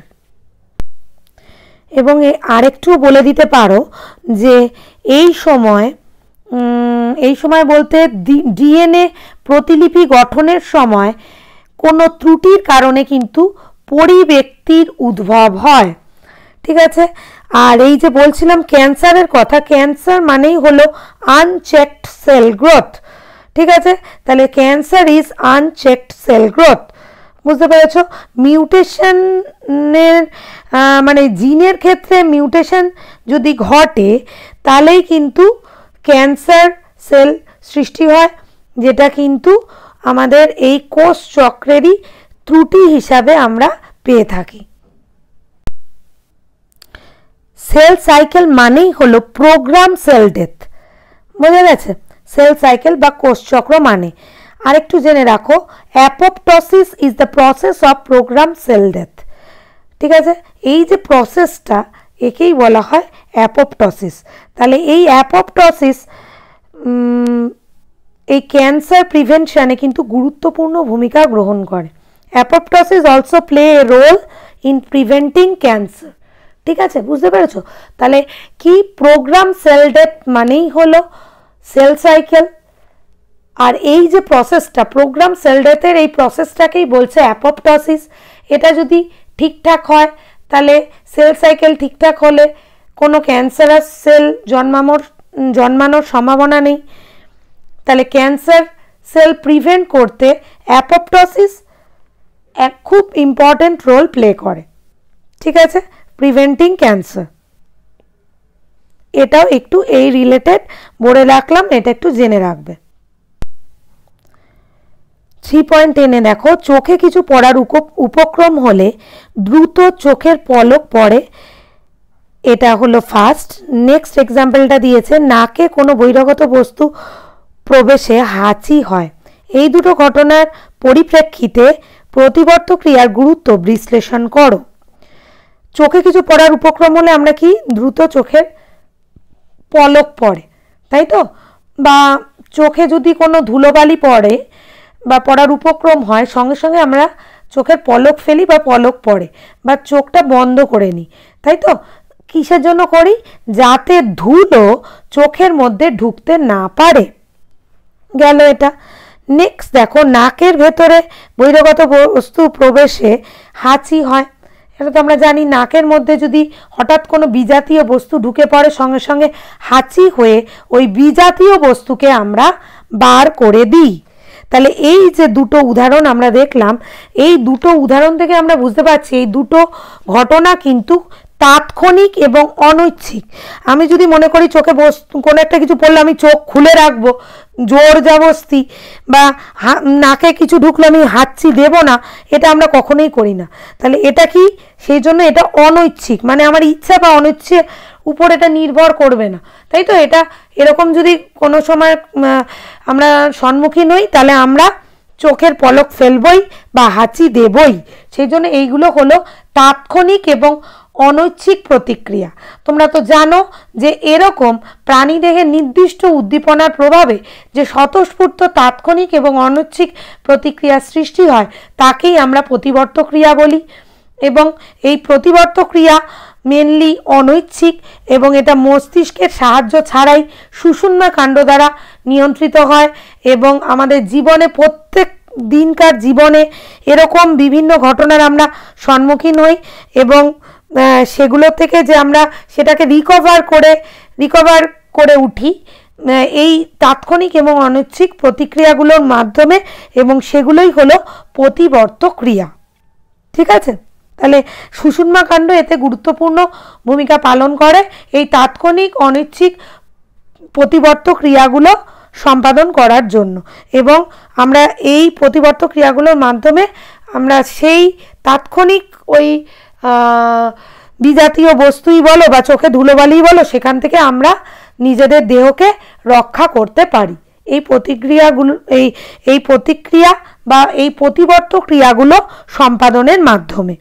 এবং আরেকটু বলে দিতে পারো যে এই সময় বলতে ডিএনএ প্রতিলিপি গঠনের সময় কোনো ত্রুটির কারণে কিন্তু পরিব্যক্তির উদ্ভব হয়। ঠিক আছে, আর এই যে বলছিলাম ক্যান্সারের কথা, ক্যান্সার মানেই হলো আনচেকড সেল গ্রোথ। ঠিক আছে, তাহলে cancer is unchecked cell growth. বুঝতে পেরেছ? মিউটেশনের মানে জিনের ক্ষেত্রে মিউটেশন যদি ঘটে তাহলেই কিন্তু ক্যান্সার সেল সৃষ্টি হয়, যেটা কিন্তু আমাদের এই কোষ চক্রেরই ত্রুটি হিসাবে আমরা পেয়ে থাকি। সেল সাইকেল মানেই হলো প্রোগ্রাম সেল ডেথ। বোঝা গেছে? সেল সাইকেল বা কোষ চক্র মানে। আরেকটু জেনে রাখো, apoptosis is the process of program cell death. ঠিক আছে, এই যে প্রসেসটা একেই বলা হয় অ্যাপোপ্টোসিস। তাহলে এই অ্যাপোপ্টোসিস এই ক্যান্সার প্রিভেনশনে কিন্তু গুরুত্বপূর্ণ ভূমিকা গ্রহণ করে। Apoptosis also play a role in preventing cancer. ঠিক আছে, বুঝতে পেরেছো? তাহলে কি প্রোগ্রাম সেল ডেথ মানেই হলো সেল সাইকেল, আর এই যে প্রসেসটা প্রোগ্রাম সেল ডেথের এই প্রসেসটাকেই বলছে অ্যাপোপ্টোসিস। এটা যদি ঠিকঠাক হয় তাহলে সেল সাইকেল ঠিকঠাক হলে কোনো ক্যান্সারাস সেল জন্মানোর সম্ভাবনা নেই। তাহলে ক্যান্সার সেল প্রিভেন্ট করতে অ্যাপোপ্টোসিস এক খুব ইম্পর্টেন্ট রোল প্লে করে। ঠিক আছে, প্রিভেন্টিং ক্যান্সার। এটাও একটু এই রিলেটেড বলে রাখলাম, এটা একটু জেনে রাখবে। 3.10 দেখো, চোখে কিছু পড়ার উপক্রম হলে দ্রুত চোখের পলক পড়ে, এটা হলো ফার্স্ট। নেক্সট এক্সাম্পলটা দিয়েছে নাকে কোনো বহিরাগত বস্তু প্রবেশে হাঁচি হয়। এই দুটো ঘটনার পরিপ্রেক্ষিতে প্রতিবর্ত ক্রিয়ার গুরুত্ব বিশ্লেষণ করো। চোখে কিছু পড়ার উপক্রম হলে আমরা কি দ্রুত চোখের পলক পড়ে, তাই তো? বা চোখে যদি কোনো ধুলোবালি পড়ে বা পড়ার উপক্রম হয়, সঙ্গে সঙ্গে আমরা চোখের পলক ফেলি বা পলক পড়ে বা চোখটা বন্ধ করে নিই, তাই তো? কিসের জন্য করি? যাতে ধুলো চোখের মধ্যে ঢুকতে না পারে। গেল এটা। নেক্সট দেখো, নাকের ভেতরে বহিরাগত বস্তু প্রবেশে হাঁচি হয়। এটা তো আমরা জানি, নাকের মধ্যে যদি হঠাৎ কোনো বিজাতীয় বস্তু ঢুকে পড়ে সঙ্গে সঙ্গে হাঁচি হয়ে ওই বিজাতীয় বস্তুকে আমরা বার করে দিই। তাহলে এই যে দুটো উদাহরণ আমরা দেখলাম, এই দুটো উদাহরণ থেকে আমরা বুঝতে পারছি এই দুটো ঘটনা কিন্তু তাৎক্ষণিক এবং অনৈচ্ছিক। আমি যদি মনে করি চোখে কোনো একটা কিছু পড়লে আমি চোখ খুলে রাখবো জোর জবরদস্তি, বা নাকে কিছু ঢুকলো আমি হাঁচি দেব না, এটা আমরা কখনোই করি না। তাহলে এটা কি, সেই জন্য এটা অনৈচ্ছিক, মানে আমার ইচ্ছা বা অনিচ্ছের উপর এটা নির্ভর করবে না, তাই তো। এটা এরকম যদি কোনো সময় আমরা সম্মুখীন হই তাহলে আমরা চোখের পলক ফেলবই বা হাঁচি দেবই। সেই জন্য এইগুলো হলো তাৎক্ষণিক এবং অনৈচ্ছিক প্রতিক্রিয়া। তোমরা তো জানো যে এরকম প্রাণীদেহের নির্দিষ্ট উদ্দীপনার প্রভাবে যে স্বতঃস্ফূর্ত তাৎক্ষণিক এবং অনৈচ্ছিক প্রতিক্রিয়া সৃষ্টি হয় তাকেই আমরা প্রতিবর্ত ক্রিয়া বলি। এবং এই প্রতিবর্ত ক্রিয়া মেনলি অনৈচ্ছিক এবং এটা মস্তিষ্কের সাহায্য ছাড়াই সুষুম্না কাণ্ড দ্বারা নিয়ন্ত্রিত হয়। এবং আমাদের জীবনে, প্রত্যেক দিনকার জীবনে এরকম বিভিন্ন ঘটনার আমরা সম্মুখীন হই এবং সেগুলো থেকে যে আমরা সেটাকে রিকভার করে উঠি এই তাৎক্ষণিক এবং অনৈচ্ছিক প্রতিক্রিয়াগুলোর মাধ্যমে, এবং সেগুলোই হলো প্রতিবর্ত ক্রিয়া। ঠিক আছে, তাহলে সুষুম্না কাণ্ড এতে গুরুত্বপূর্ণ ভূমিকা পালন করে এই তাৎক্ষণিক অনৈচ্ছিক প্রতিবর্ত ক্রিয়াগুলো সম্পাদন করার জন্য। এবং আমরা এই প্রতিবর্ত ক্রিয়াগুলোর মাধ্যমে আমরা সেই তাৎক্ষণিক ওই বিজাতীয় বস্তুই বলো বা চোখে ধুলোবালি বলো, সেখান থেকে আমরা নিজেদের দেহকে রক্ষা করতে পারি এই প্রতিক্রিয়াগুলো, এই প্রতিক্রিয়া বা এই প্রতিবর্ত ক্রিয়াগুলো সম্পাদনের মাধ্যমে।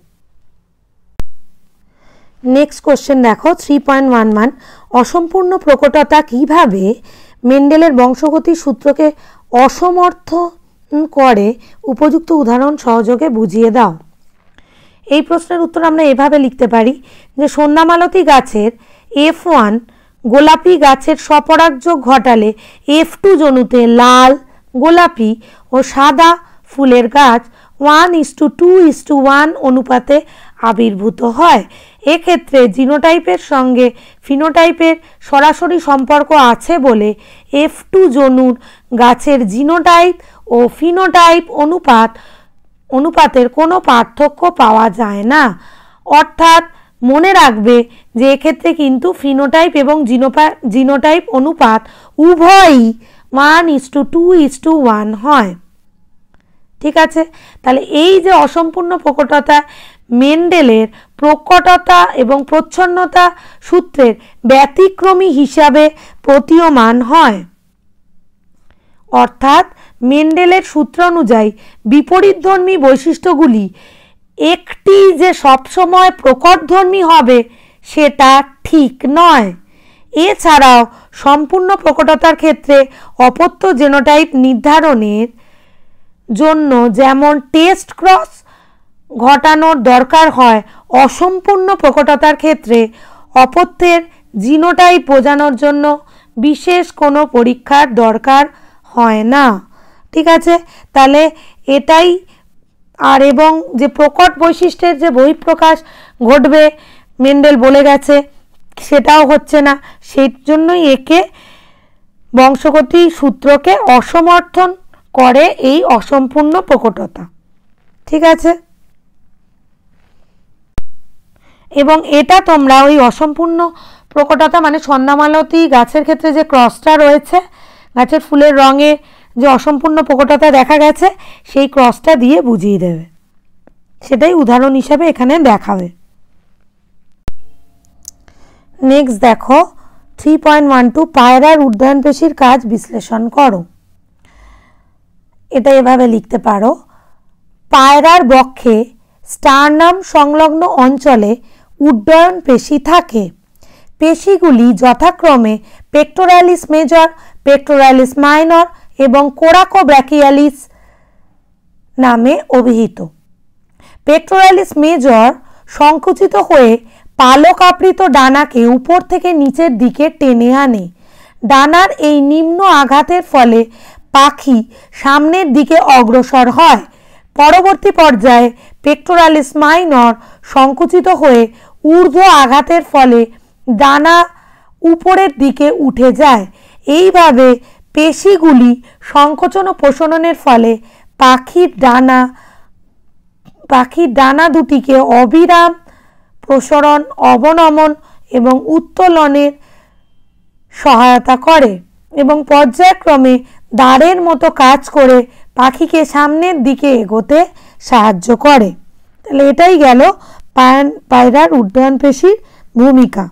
নেক্সট কোশ্চেন দেখো 3.11, অসম্পূর্ণ প্রকটতা কিভাবে মেন্ডেলের বংশগতির সূত্রকে অসমর্থন করে, উপযুক্ত উদাহরণ সহযোগে বুঝিয়ে দাও। এই প্রশ্নের উত্তর আমরা এভাবে লিখতে পারি যে সন্ধ্যামালতী গাছের F1 গোলাপি গাছের স্বপরাগযোগ ঘটালে F2 জনুতে লাল, গোলাপি ও সাদা ফুলের গাছ 1:2:1 অনুপাতে আবির্ভূত হয়। এক্ষেত্রে জিনোটাইপের সঙ্গে ফিনোটাইপের সরাসরি সম্পর্ক আছে বলে F2 জনুর গাছের জিনোটাইপ ও ফিনোটাইপ অনুপাতের কোনো পার্থক্য পাওয়া যায় না। অর্থাৎ মনে রাখবে যে এক্ষেত্রে কিন্তু ফিনোটাইপ এবং জিনোটাইপ অনুপাত উভয়ই 1:2:1 হয়। ঠিক আছে, তাহলে এই যে অসম্পূর্ণ প্রকটতা মেন্ডেলের প্রকটতা এবং প্রচ্ছন্নতা সূত্রের ব্যতিক্রমী হিসাবে প্রতীয়মান হয়। অর্থাৎ মেন্ডেলের সূত্র অনুযায়ী বিপরীতধর্মী বৈশিষ্ট্যগুলি একটি যে সবসময় প্রকটধর্মী হবে সেটা ঠিক নয়। এছাড়াও সম্পূর্ণ প্রকটতার ক্ষেত্রে অপত্য জেনোটাইপ নির্ধারণের জন্য যেমন টেস্ট ক্রস ঘটানোর দরকার হয়, অসম্পূর্ণ প্রকটতার ক্ষেত্রে অপত্যের জিনোটাইপ বোঝানোর জন্য বিশেষ কোনো পরীক্ষার দরকার হয় না। ঠিক আছে, তাহলে এটাই। আর এবং যে প্রকট বৈশিষ্ট্যের যে বহিঃপ্রকাশ ঘটবে মেন্ডেল বলে গেছে সেটাও হচ্ছে না, সেই জন্যই একে বংশগতি সূত্রকে অসমর্থন করে এই অসম্পূর্ণ প্রকটতা। ঠিক আছে, এবং এটা তোমরা ওই অসম্পূর্ণ প্রকটতা মানে সন্ধ্যামালতী গাছের ক্ষেত্রে যে ক্রসটা রয়েছে, গাছের ফুলের রঙে যে অসম্পূর্ণ প্রকটতা দেখা গেছে সেই ক্রসটা দিয়ে বুঝিয়ে দেবে, সেটাই উদাহরণ হিসাবে এখানে দেখাবে। নেক্সট দেখো 3.12, পায়রার উড্ডয়ন পেশির কাজ বিশ্লেষণ করো। এটা এভাবে লিখতে পারো, পায়রার বক্ষে স্টার্নাম সংলগ্ন অঞ্চলে উড্ডয়ন পেশি থাকে। পেশিগুলি যথাক্রমে পেক্টোরালিস মেজর, পেক্টোরালিস মাইনর এবং কোরাকো ব্র্যাকিয়ালিস নামে অভিহিত। পেক্টোরালিস মেজর সংকুচিত হয়ে পালক আবৃত ডানাকে উপর থেকে নিচের দিকে টেনে আনে। ডানার এই নিম্ন আঘাতের ফলে পাখি সামনের দিকে অগ্রসর হয়। পরবর্তী পর্যায়ে পেক্টোরালিস মাইনর সংকুচিত হয়ে ঊর্ধ্ব আঘাতের ফলে ডানা উপরের দিকে উঠে যায়। এইভাবে পেশিগুলি সংকোচন ও প্রসারণের ফলে পাখির ডানা দুটিকে অবিরাম প্রসারণ, অবনমন এবং উত্তোলনের সহায়তা করে এবং পর্যায়ক্রমে দাঁড়ের মতো কাজ করে পাখিকে সামনের দিকে এগোতে সাহায্য করে। তাহলে এটাই গেল পায়রার উড্ডয়ন পেশির ভূমিকা।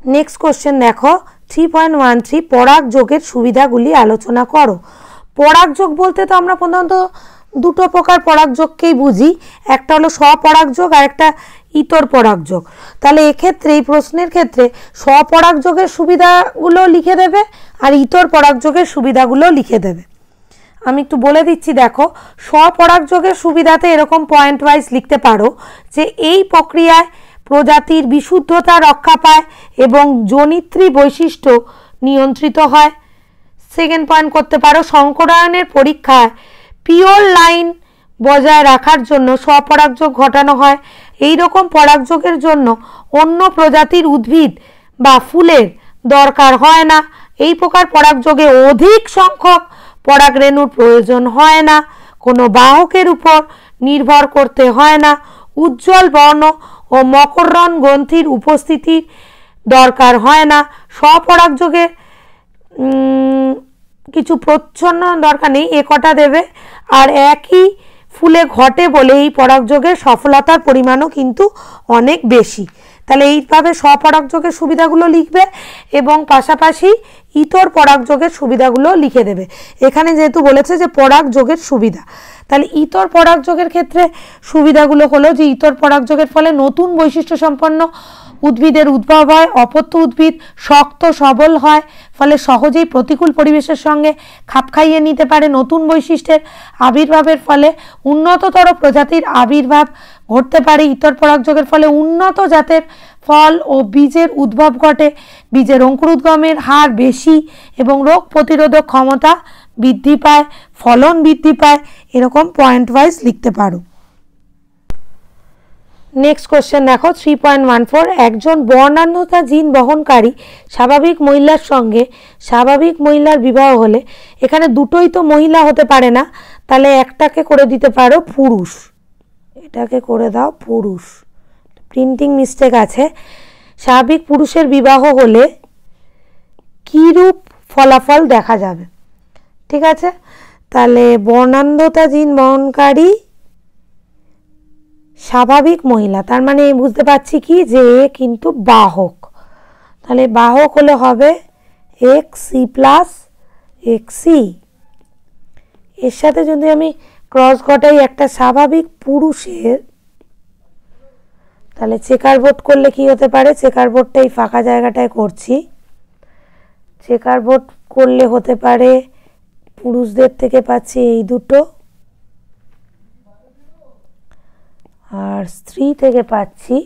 নেক্সট কোশ্চেন দেখো 3.13 পরাগযোগের সুবিধাগুলি আলোচনা করো। পরাগযোগ বলতে তো আমরা প্রধানত দুটো প্রকার পরাগযোগকেই বুঝি, একটা হলো স্বপরাগযোগ আর একটা ইতর পরাগযোগ। তাহলে এক্ষেত্রে এই প্রশ্নের ক্ষেত্রে স্বপরাগযোগের সুবিধাগুলো লিখে দেবে আর ইতর পরাগযোগের সুবিধাগুলো লিখে দেবে। আমি একটু বলে দিচ্ছি, দেখো স্বপরাগযোগের সুবিধাতে এরকম পয়েন্ট ওয়াইজ লিখতে পারো যে এই প্রক্রিয়ায় প্রজাতির বিশুদ্ধতা রক্ষা পায় এবং জনিত্রী বৈশিষ্ট্য নিয়ন্ত্রিত হয়। সেকেন্ড পয়েন্ট করতে পারো সংকরায়নের পরীক্ষায় পিওর লাইন বজায় রাখার জন্য স্বপরাগযোগ ঘটানো হয়। এই রকম পরাগযোগের জন্য অন্য প্রজাতির উদ্ভিদ বা ফুলের দরকার হয় না। এই প্রকার পরাগযোগে অধিক সংখ্যক পরাগরেণুর প্রয়োজন হয় না, কোনো বাহকের উপর নির্ভর করতে হয় না, উজ্জ্বল বর্ণ ও মকররণ গ্রন্থির উপস্থিতির দরকার হয় না। স্বপরাগযোগের কিছু প্রচ্ছন্ন দরকার নেই, এ কটা দেবে। আর একই ফুলে ঘটে বলে এই পরাগযোগের সফলতার পরিমাণও কিন্তু অনেক বেশি। তাহলে এইভাবে স্বপরাগযোগের সুবিধাগুলো লিখবে এবং পাশাপাশি ইতর পরাগযোগের সুবিধাগুলো লিখে দেবে। এখানে যেহেতু বলেছে যে পরাগযোগের সুবিধা, তাহলে ইতর পরাগযোগের ক্ষেত্রে সুবিধাগুলো হলো যে ইতর পরাগযোগের ফলে নতুন বৈশিষ্ট্য সম্পন্ন উদ্ভিদের উদ্ভব হয়, অপত্য উদ্ভিদ শক্ত সবল হয়, ফলে সহজেই প্রতিকূল পরিবেশের সঙ্গে খাপ খাইয়ে নিতে পারে। নতুন বৈশিষ্ট্যের আবির্ভাবের ফলে উন্নততর প্রজাতির আবির্ভাব ঘটতে পারে। ইতর পরাগযোগের ফলে উন্নত জাতের ফল ও বীজের উদ্ভব ঘটে, বীজের অঙ্কুরোদ্গমের হার বেশি এবং রোগ প্রতিরোধক ক্ষমতা বৃদ্ধি পায়, ফলন বৃদ্ধি পায়। এরকম পয়েন্ট ওয়াইজ লিখতে পারো। নেক্সট কোশ্চেন দেখো 3.14 একজন বর্ণাঢ্যতা জিন বহনকারী স্বাভাবিক মহিলার সঙ্গে স্বাভাবিক মহিলার বিবাহ হলে, এখানে দুটোই তো মহিলা হতে পারে না, তাহলে একটাকে করে দিতে পারো পুরুষ, এটাকে করে দাও পুরুষ, প্রিন্টিং মিস্টেক আছে। স্বাভাবিক পুরুষের বিবাহ হলে কীরূপ ফলাফল দেখা যাবে? ঠিক আছে, তাহলে বর্ণাঢ্যতা জিন বহনকারী স্বাভাবিক মহিলা, তার মানে বুঝতে পারছি কি যে কিন্তু বাহক। তাহলে বাহক হলে হবে XC প্লাস XC। এর সাথে যদি আমি ক্রস ঘটাই একটা স্বাভাবিক পুরুষের, তাহলে চেকার বোর্ড করলে কি হতে পারে? চেকার বোর্ডটাই ফাঁকা জায়গাটায় করছি। চেকার বোর্ড করলে হতে পারে পুরুষদের থেকে পাচ্ছি এই দুটো, আর স্ত্রী থেকে পাচ্ছি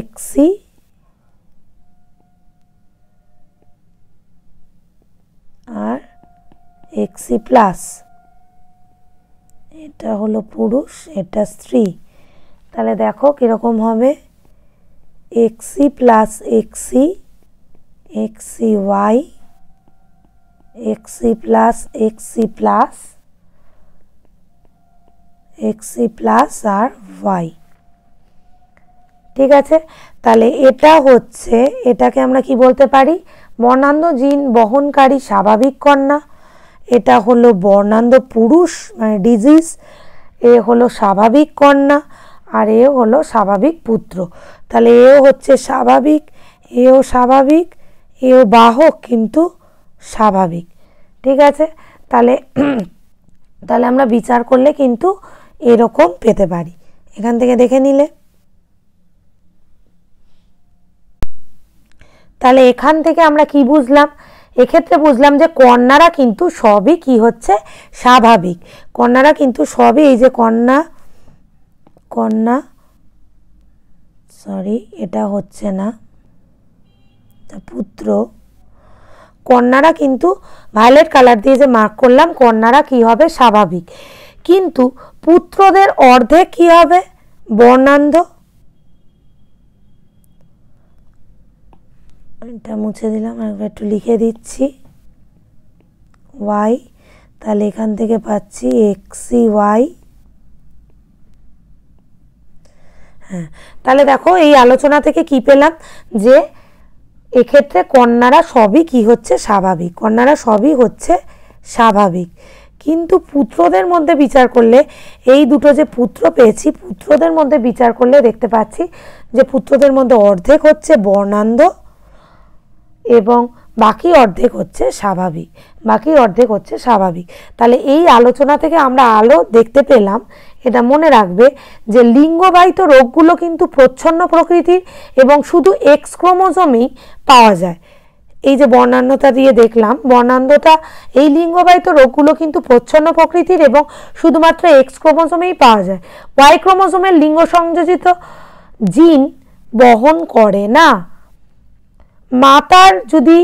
XC আর XC প্লাস। এটা হলো পুরুষ, এটা স্ত্রী। তাহলে দেখো কিরকম হবে, XC plus XC, XCY, XC plus XC plus, XC plus আর Y। ঠিক আছে, তাহলে এটা হচ্ছে, এটাকে আমরা কি বলতে পারি? বর্ণাঢ্য জিন বহনকারী স্বাভাবিক কন্যা। এটা হলো বর্ণাঢ্য পুরুষ মানে ডিজিজ, এ হলো স্বাভাবিক কন্যা আর এ হলো স্বাভাবিক পুত্র। তাহলে এও হচ্ছে স্বাভাবিক, এও স্বাভাবিক, এও বাহক কিন্তু স্বাভাবিক। ঠিক আছে, তাহলে তাহলে আমরা বিচার করলে কিন্তু এরকম পেতে পারি। এখান থেকে দেখে নিলে, তাহলে এখান থেকে আমরা কি বুঝলাম? এক্ষেত্রে বুঝলাম যে কন্যারা কিন্তু সবই কি হচ্ছে স্বাভাবিক। কন্যারা কিন্তু সবই, এই যে কন্যা সরি এটা হচ্ছে না, পুত্র, কন্যারা কিন্তু ভায়োলেট কালার দিয়ে যে মার্ক করলাম, কন্যারা কি হবে স্বাভাবিক, কিন্তু পুত্রদের অর্ধেক কি হবে বর্ণাঢ্য। এটা মুছে দিলাম, একবার একটু লিখে দিচ্ছি। ওয়াই, তাহলে এখান থেকে পাচ্ছি এক্সি ওয়াই। হ্যাঁ, তাহলে দেখো এই আলোচনা থেকে কি পেলাম, যে এক্ষেত্রে কন্যারা সবই কি হচ্ছে স্বাভাবিক, কন্যারা সবই হচ্ছে স্বাভাবিক। কিন্তু পুত্রদের মধ্যে বিচার করলে, এই দুটো যে পুত্র পেয়েছি, পুত্রদের মধ্যে বিচার করলে দেখতে পাচ্ছি যে পুত্রদের মধ্যে অর্ধেক হচ্ছে বর্ণান্ধ এবং বাকি অর্ধেক হচ্ছে স্বাভাবিক, বাকি অর্ধেক হচ্ছে স্বাভাবিক। তাহলে এই আলোচনা থেকে আমরা দেখতে পেলাম, এটা মনে রাখবে যে লিঙ্গবাহিত রোগগুলো কিন্তু প্রচ্ছন্ন প্রকৃতির এবং শুধু এক্স ক্রোমোজোমেই পাওয়া যায়। এই যে বর্ণান্ধতা দিয়ে দেখলাম, বর্ণান্ধতা, এই লিঙ্গবাহিত রোগগুলো কিন্তু প্রচ্ছন্ন প্রকৃতির এবং শুধুমাত্র এক্স ক্রোমোজোমেই পাওয়া যায়। ওয়াই ক্রোমোজোমের লিঙ্গ সংযোজিত জিন বহন করে না। মাতার যদি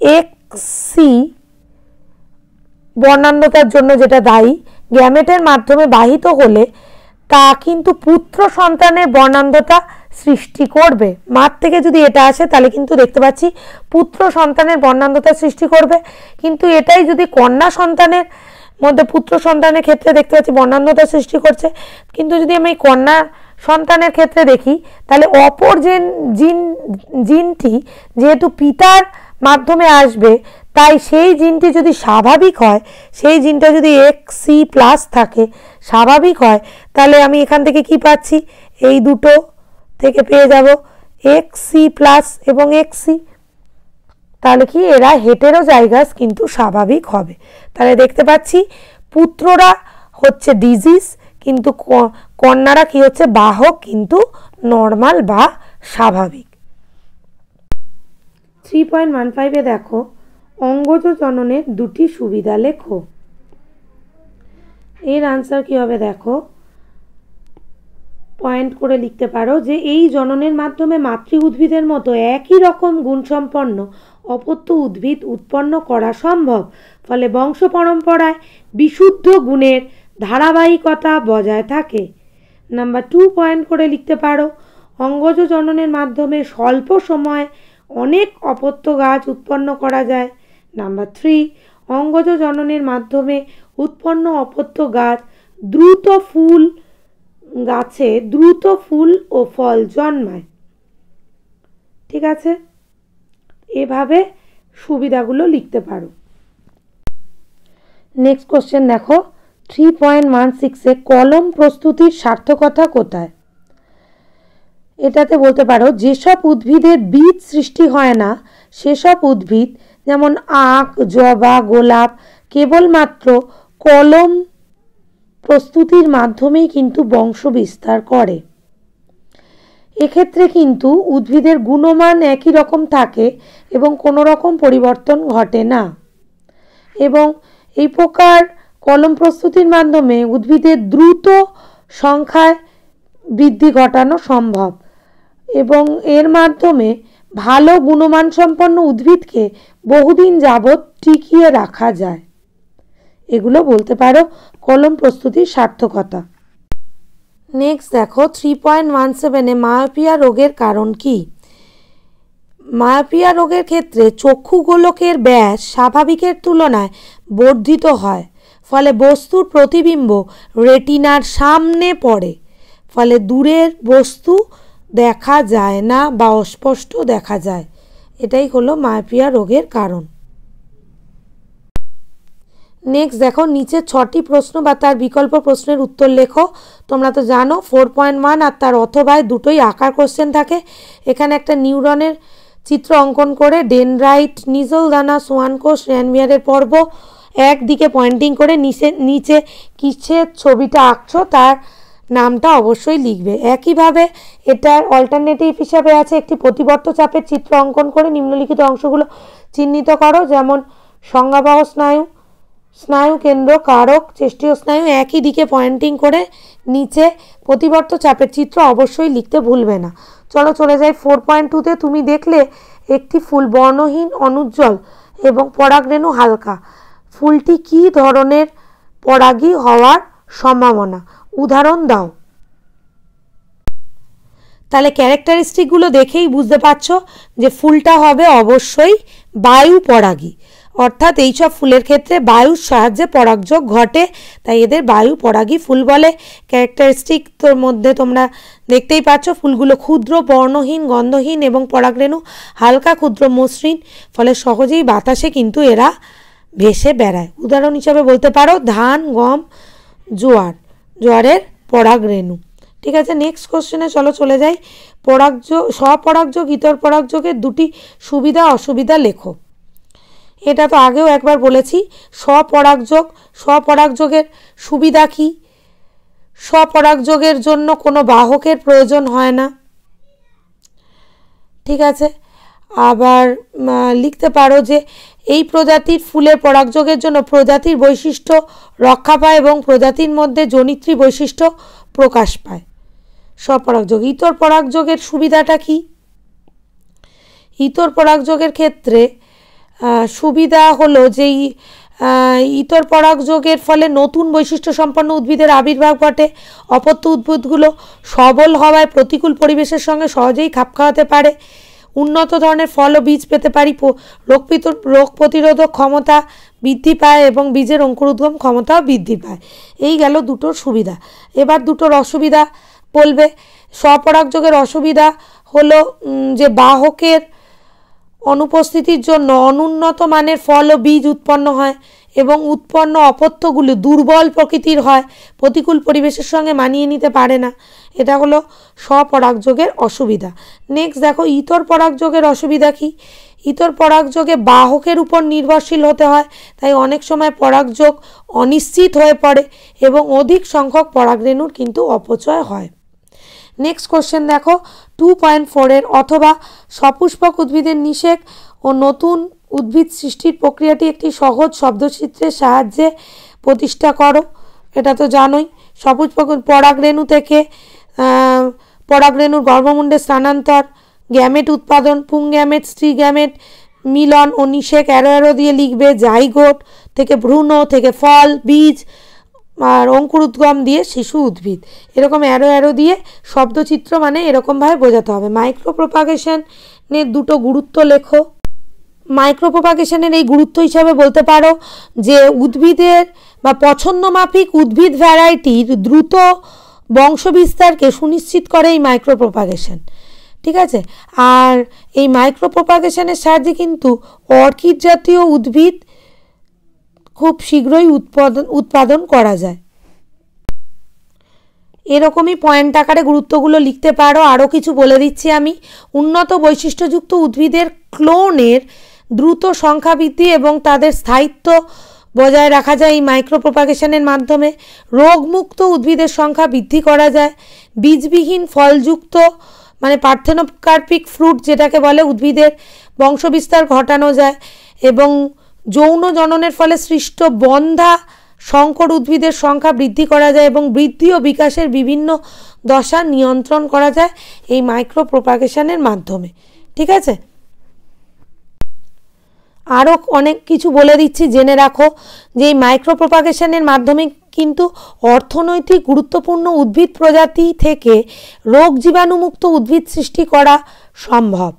এক্সি বর্ণান্ধতার জন্য যেটা দায়ী, গ্যামেটের মাধ্যমে বাহিত হলে তা কিন্তু পুত্র সন্তানের বর্ণান্ধতা সৃষ্টি করবে। মার থেকে যদি এটা আসে তাহলে কিন্তু দেখতে পাচ্ছি পুত্র সন্তানের বর্ণান্ধতা সৃষ্টি করবে। কিন্তু এটাই যদি কন্যা সন্তানের মধ্যে, পুত্র সন্তানের ক্ষেত্রে দেখতে পাচ্ছি বর্ণান্ধতা সৃষ্টি করছে। কিন্তু যদি আমি কন্যা সন্তানের ক্ষেত্রে দেখি, তাহলে অপর জিনটি যেহেতু পিতার মাধ্যমে আসবে, তাই সেই জিনটি যদি স্বাভাবিক হয়, সেই জিনটা যদি এক্সি প্লাস থাকে, স্বাভাবিক হয়, তাহলে আমি এখান থেকে কি পাচ্ছি, এই দুটো থেকে পেয়ে যাব এক্সি প্লাস এবং এক্সি। তাহলে কি এরা হেটেরোজাইগাস কিন্তু স্বাভাবিক হবে। তাহলে দেখতে পাচ্ছি পুত্ররা হচ্ছে ডিজিজ, কিন্তু কন্যারা কি হচ্ছে বাহক, কিন্তু নর্মাল বা স্বাভাবিক। 3.15 দেখো, অঙ্গজ জননের দুটি সুবিধা লেখো। এর আনসার কি হবে দেখো, পয়েন্ট করে লিখতে পারো যে এই জননের মাধ্যমে মাতৃ উদ্ভিদের মতো একই রকম গুণসম্পন্ন অপত্য উদ্ভিদ উৎপন্ন করা সম্ভব। ফলে বংশ পরম্পরায় বিশুদ্ধ গুণের ধারাবাহিকতা বজায় থাকে। নাম্বার 2 পয়েন্ট করে লিখতে পারো, অঙ্গজ জননের মাধ্যমে স্বল্প সময়ে অনেক অপত্য গাছ উৎপন্ন করা যায়। নাম্বার 3, অঙ্গজ জননের মাধ্যমে উৎপন্ন অপত্য গাছ গাছে দ্রুত ফুল ও ফল জন্মায়। ঠিক আছে, এভাবে সুবিধাগুলো লিখতে পারো। নেক্সট কোশ্চেন দেখো, 3.16 কলম প্রস্তুতির সার্থকতা কোথায়? এটাতে বলতে পারো যেসব উদ্ভিদের বীজ সৃষ্টি হয় না, সেসব উদ্ভিদ যেমন আখ, জবা, গোলাপ কেবলমাত্র কলম প্রস্তুতির মাধ্যমেই কিন্তু বংশ বিস্তার করে। এক্ষেত্রে কিন্তু উদ্ভিদের গুণমান একই রকম থাকে এবং কোনো রকম পরিবর্তন ঘটে না। এবং এই প্রকার কলম প্রস্তুতির মাধ্যমে উদ্ভিদের দ্রুত সংখ্যায় বৃদ্ধি ঘটানো সম্ভব এবং এর মাধ্যমে ভালো গুণমান সম্পন্ন উদ্ভিদকে বহুদিন যাবৎ টিকিয়ে রাখা যায়। এগুলো বলতে পারো কলম প্রস্তুতির সার্থকতা। নেক্সট দেখো 3.17 মায়োপিয়া রোগের কারণ কি? মায়োপিয়া রোগের ক্ষেত্রে চক্ষু গোলকের ব্যাস স্বাভাবিকের তুলনায় বর্ধিত হয়, ফলে বস্তুর প্রতিবিম্ব রেটিনার সামনে পড়ে, ফলে দূরের বস্তু দেখা যায় না বা অস্পষ্ট দেখা যায়। এটাই হলো মায়োপিয়া রোগের কারণ। নেক্সট দেখো, নিচে 6টি প্রশ্ন বা তার বিকল্প প্রশ্নের উত্তর লেখো। তোমরা তো জানো 4.1 আর তার অথবায় দুটোই আঁকার কোশ্চেন থাকে। এখানে একটা নিউরনের চিত্র অঙ্কন করে ডেনড্রাইট, নিজল দানা, সোয়ান কোষ, র্যানভিয়ারের পর্ব একদিকে পয়েন্টিং করে নিচে কিসের ছবিটা আঁকছো তার নামটা অবশ্যই লিখবে। একইভাবে এটার অল্টারনেটিভ হিসাবে আছে একটি প্রতিবর্ত চাপের চিত্র অঙ্কন করে নিম্নলিখিত অংশগুলো চিহ্নিত করো, যেমন সংজ্ঞাবাহ স্নায়ু, স্নায়ু কেন্দ্র, কারক, চেষ্টীয় স্নায়ু। একই দিকে পয়েন্টিং করে নিচে প্রতিবর্ত চাপের চিত্র অবশ্যই লিখতে ভুলবে না। চলো চলে যাই 4.2-তে। তুমি দেখলে একটি ফুল বর্ণহীন, অনুজ্জ্বল এবং পরাগরেণু হালকা। ফুলটি কী ধরনের পরাগী হওয়ার সম্ভাবনা? উদাহরণ দাও। তাহলে ক্যারেক্টারিস্টিকগুলো দেখেই বুঝতে পারছো যে ফুলটা হবে অবশ্যই বায়ু পরাগী। অর্থাৎ এইসব ফুলের ক্ষেত্রে বায়ুর সাহায্যে পরাগযোগ ঘটে, তাই এদের বায়ু পরাগী ফুল বলে। ক্যারেক্টারিস্টিক তোর মধ্যে তোমরা দেখতেই পাচ্ছ, ফুলগুলো ক্ষুদ্র, বর্ণহীন, গন্ধহীন এবং পরাগরেণু হালকা ক্ষুদ্র মসৃণ, ফলে সহজেই বাতাসে কিন্তু এরা ভেসে বেড়ায়। উদাহরণ হিসাবে বলতে পারো ধান, গম, জোয়ারের পরাগরেণু। ঠিক আছে, নেক্সট কোশ্চেনে চলে যাই। স্বপরাগযোগ, ইতর পরাগযোগের দুটি সুবিধা অসুবিধা লেখো। এটা তো আগেও একবার বলেছি। স্বপরাগযোগের সুবিধা কি? স্বপরাগযোগের জন্য কোনো বাহকের প্রয়োজন হয় না। ঠিক আছে, আবার লিখতে পারো যে এই প্রজাতির ফুলের পরাগযোগের জন্য প্রজাতির বৈশিষ্ট্য রক্ষা পায় এবং প্রজাতির মধ্যে জনিত্রী বৈশিষ্ট্য প্রকাশ পায়। স্বপরাগযোগ। ইতর পরাগযোগের সুবিধাটা কি? ইতর পরাগযোগের ক্ষেত্রে সুবিধা হলো যে ইতর পরাগযোগের ফলে নতুন বৈশিষ্ট্য সম্পন্ন উদ্ভিদের আবির্ভাব ঘটে। অপত্য উদ্ভিদগুলো সবল হওয়ায় প্রতিকূল পরিবেশের সঙ্গে সহজেই খাপ খাওয়াতে পারে। উন্নত ধরনের ফল ও বীজ পেতে পারি। রোগ প্রতিরোধক ক্ষমতা বৃদ্ধি পায় এবং বীজের অঙ্কুরোদ্গম ক্ষমতাও বৃদ্ধি পায়। এই গেল দুটোর সুবিধা। এবার দুটোর অসুবিধা বলবে। স্বপরাগযোগের অসুবিধা হলো যে বাহকের অনুপস্থিতির জন্য অনুন্নত মানের ফল ও বীজ উৎপন্ন হয় এবং উৎপন্ন অপত্যগুলো দুর্বল প্রকৃতির হয়, প্রতিকূল পরিবেশের সঙ্গে মানিয়ে নিতে পারে না। এটা হলো স্বপরাগযোগের অসুবিধা। নেক্সট দেখো ইতর পরাগযোগের অসুবিধা কি? ইতর পরাগযোগে বাহকের উপর নির্ভরশীল হতে হয়, তাই অনেক সময় পরাগযোগ অনিশ্চিত হয়ে পড়ে এবং অধিক সংখ্যক পরাগরেণুর কিন্তু অপচয় হয়। নেক্সট কোশ্চেন দেখো 2.4 অথবা সপুষ্পক উদ্ভিদের নিষেক ও নতুন উদ্ভিদ সৃষ্টির প্রক্রিয়াটি একটি সহজ শব্দচিত্রের সাহায্যে প্রতিষ্ঠা করো। এটা তো জানোই। সপুষ্পক পরাগরেণু থেকে পরাগরেণুর গর্ভমুণ্ডে স্থানান্তর, গ্যামেট উৎপাদন, পুংগ্যামেট স্ত্রী গ্যামেট মিলন ও নিষেক অ্যারো দিয়ে লিখবে। জাইগোট থেকে ভ্রূণ, থেকে ফল, বীজ আর অঙ্কুরোদ্গম দিয়ে শিশু উদ্ভিদ। এরকম অ্যারো দিয়ে শব্দচিত্র মানে এরকমভাবে বোঝাতে হবে। মাইক্রোপ্রোপাগেশনের দুটো গুরুত্ব লেখো। মাইক্রোপ্রোপাগেশনের এই গুরুত্ব হিসাবে বলতে পারো যে উদ্ভিদের বা পছন্দমাফিক উদ্ভিদ ভ্যারাইটির দ্রুত বংশবিস্তারকে সুনিশ্চিত করে এই মাইক্রোপ্রোপাগেশন। ঠিক আছে, আর এই মাইক্রোপ্রোপাগেশনের সাহায্যে কিন্তু অর্কিড জাতীয় উদ্ভিদ খুব শীঘ্রই উৎপাদন করা যায়। এরকমই পয়েন্ট আকারে গুরুত্বগুলো লিখতে পারো। আরও কিছু বলে দিচ্ছি আমি। উন্নত বৈশিষ্ট্যযুক্ত উদ্ভিদের ক্লোনের দ্রুত সংখ্যা বৃদ্ধি এবং তাদের স্থায়িত্ব বজায় রাখা যায় এই মাইক্রোপ্রোপাগেশনের মাধ্যমে। রোগমুক্ত উদ্ভিদের সংখ্যা বৃদ্ধি করা যায়। বীজবিহীন ফলযুক্ত মানে পার্থেনোকার্পিক ফ্রুট যেটাকে বলে উদ্ভিদের বংশবিস্তার ঘটানো যায় এবং যৌন জননের ফলে সৃষ্ট বন্ধা সংকর উদ্ভিদের সংখ্যা বৃদ্ধি করা যায় এবং বৃদ্ধি ও বিকাশের বিভিন্ন দশা নিয়ন্ত্রণ করা যায় এই মাইক্রোপ্রোপাগেশনের মাধ্যমে। ঠিক আছে, আরও অনেক কিছু বলে দিচ্ছি, জেনে রাখো যে এই মাইক্রোপ্রোপাগেশনের মাধ্যমে কিন্তু অর্থনৈতিক গুরুত্বপূর্ণ উদ্ভিদ প্রজাতি থেকে রোগ জীবাণুমুক্ত উদ্ভিদ সৃষ্টি করা সম্ভব।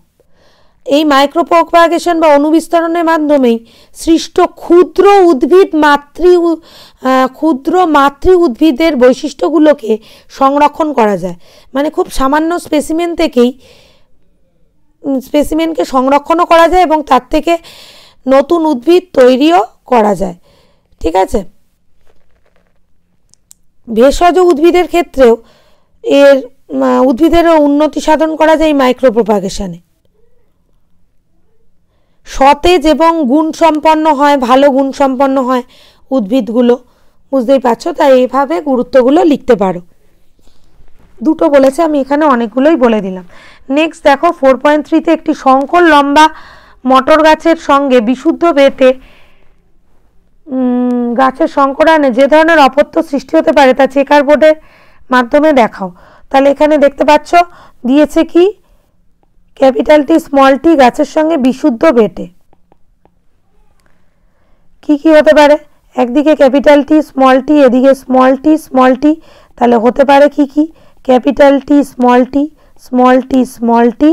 এই মাইক্রোপ্রোপাগেশন বা অনুবিস্তরণের মাধ্যমেই সৃষ্ট ক্ষুদ্র মাতৃ উদ্ভিদের বৈশিষ্ট্যগুলোকে সংরক্ষণ করা যায়। মানে খুব সামান্য স্পেসিমেনকে সংরক্ষণও করা যায় এবং তার থেকে নতুন উদ্ভিদ তৈরিও করা যায়। ঠিক আছে, ভেষজ উদ্ভিদের ক্ষেত্রেও উদ্ভিদেরও উন্নতি সাধন করা যায় এই মাইক্রোপ্রোপাগেশনে। সতেজ এবং গুণসম্পন্ন হয়, ভালো গুণসম্পন্ন হয় উদ্ভিদগুলো, বুঝতেই পারছো। তাই এইভাবে গুরুত্বগুলো লিখতে পারো। দুটো বলেছে, আমি এখানে অনেকগুলোই বলে দিলাম। নেক্সট দেখো 4.3-তে একটি শঙ্কর লম্বা মটর গাছের সঙ্গে বিশুদ্ধ বেটে গাছের শঙ্করানে যে ধরনের অপত্য সৃষ্টি হতে পারে তা চেকার বোর্ডের মাধ্যমে দেখাও। তাহলে এখানে দেখতে পাচ্ছ দিয়েছে কি ক্যাপিটাল টি স্মল টি গাছের সঙ্গে বিশুদ্ধ বেটে কি কি হতে পারে? একদিকে ক্যাপিটাল টি স্মল টি, এদিকে স্মল টি, তাহলে হতে পারে কি কি? Capital T small T, small T small T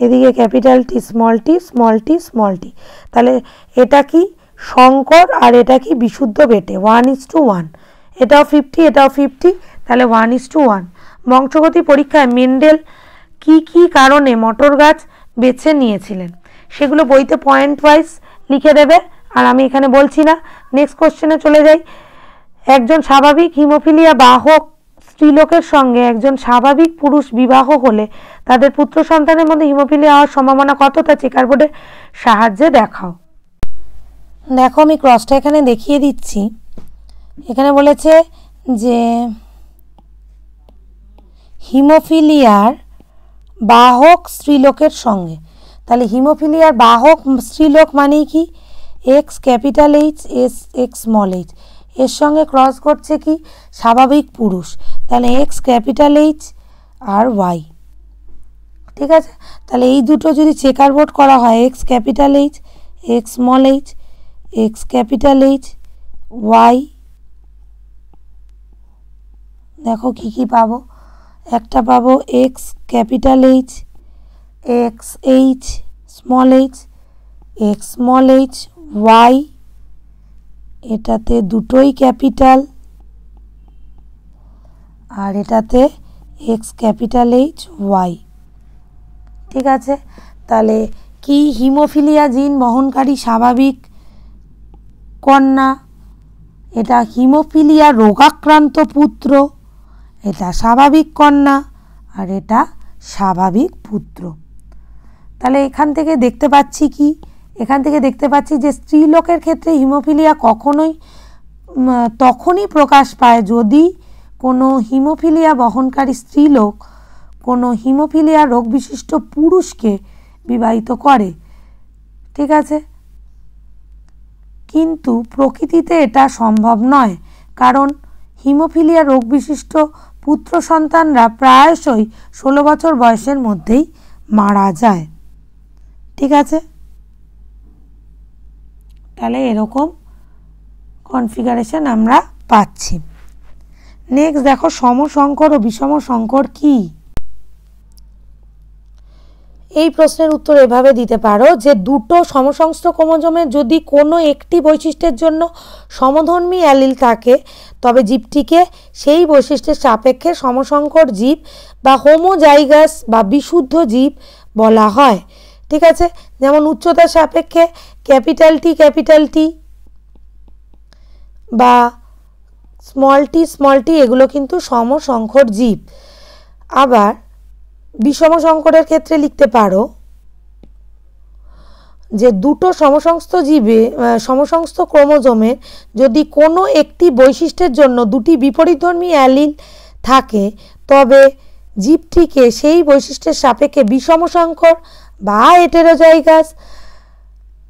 এদিকে capital T small T small T small T. তাহলে এটা কি সংকর আর এটা কি বিশুদ্ধ বেটে, 1:1। এটাও 50, এটাও 50, তাহলে 1:1। বংশগতি পরীক্ষায় মেন্ডেল কি কি কারণে মটর গাছ বেছে নিয়েছিলেন সেগুলো বইতে পয়েন্ট ওয়াইজ লিখে দেবে, আর আমি এখানে বলছি না। নেক্সট কোশ্চেনে চলে যাই। একজন স্বাভাবিক হিমোফিলিয়া বাহক স্ত্রীলোকের সঙ্গে একজন স্বাভাবিক পুরুষ বিবাহ হলে তাদের পুত্র সন্তানের মধ্যে হিমোফিলিয়া হওয়ার সম্ভাবনা কত, তা চেকার বোর্ডের সাহায্যে দেখাও। দেখো আমি ক্রসটা এখানে দেখিয়ে দিচ্ছি। এখানে বলেছে যে হিমোফিলিয়ার বাহক স্ত্রীলোকের সঙ্গে, তাহলে হিমোফিলিয়ার বাহক স্ত্রীলোক মানেই কি x capital H S x small H, এর সঙ্গে ক্রস করছে কি স্বাভাবিক পুরুষ, তাহলে x capital H R Y. ঠিক আছে, তাহলে এই দুটো যদি চেকার বোর্ড করা হয় X capital H X small H X capital H Y, দেখো কি কি পাবো। একটা পাবো X capital H X H small H X small H Y, এটাতে দুটোই ক্যাপিটাল আর এটাতে এক্স ক্যাপিটাল এইচ ওয়াই। ঠিক আছে, তাহলে কি হিমোফিলিয়া জিন বহনকারী স্বাভাবিক কন্যা, এটা হিমোফিলিয়া রোগাক্রান্ত পুত্র, এটা স্বাভাবিক কন্যা আর এটা স্বাভাবিক পুত্র। তাহলে এখান থেকে দেখতে পাচ্ছি কি, এখান থেকে দেখতে পাচ্ছি যে স্ত্রীলোকের ক্ষেত্রে হিমোফিলিয়া কখনোই তখনই প্রকাশ পায় যদি কোনো হিমোফিলিয়া বহনকারী স্ত্রীলোক কোনো হিমোফিলিয়া রোগ বিশিষ্ট পুরুষকে বিবাহিত করে। ঠিক আছে, কিন্তু প্রকৃতিতে এটা সম্ভব নয়, কারণ হিমোফিলিয়া রোগ বিশিষ্ট পুত্র সন্তানরা প্রায়শই 16 বছর বয়সের মধ্যেই মারা যায়। ঠিক আছে, তাহলে এরকম কনফিগারেশন আমরা পাচ্ছি। নেক্সট দেখো সমসংকর ও বিষম সংকর কি। এই প্রশ্নের উত্তর এভাবে দিতে পারো যে দুটো সমসংস্থ ক্রোমোজোমের যদি কোনো একটি বৈশিষ্ট্যের জন্য সমধর্মী অ্যালিল থাকে তবে জীবটিকে সেই বৈশিষ্ট্যের সাপেক্ষে সমসংকর জীব বা হোমোজাইগাস বা বিশুদ্ধ জীব বলা হয়। ঠিক আছে, যেমন উচ্চতার সাপেক্ষে ক্যাপিটাল টি বা স্মল টি এগুলো কিন্তু সমসংকর জীব। আবার বিষম সংকরের ক্ষেত্রে লিখতে পারো যে দুটো সমসংস্থ ক্রোমোজোমের যদি কোনো একটি বৈশিষ্ট্যের জন্য দুটি বিপরীতধর্মী অ্যালিল থাকে তবে জীবটিকে সেই বৈশিষ্ট্যের সাপেক্ষে বিষম সংকর বা হেটেরোজাইগাস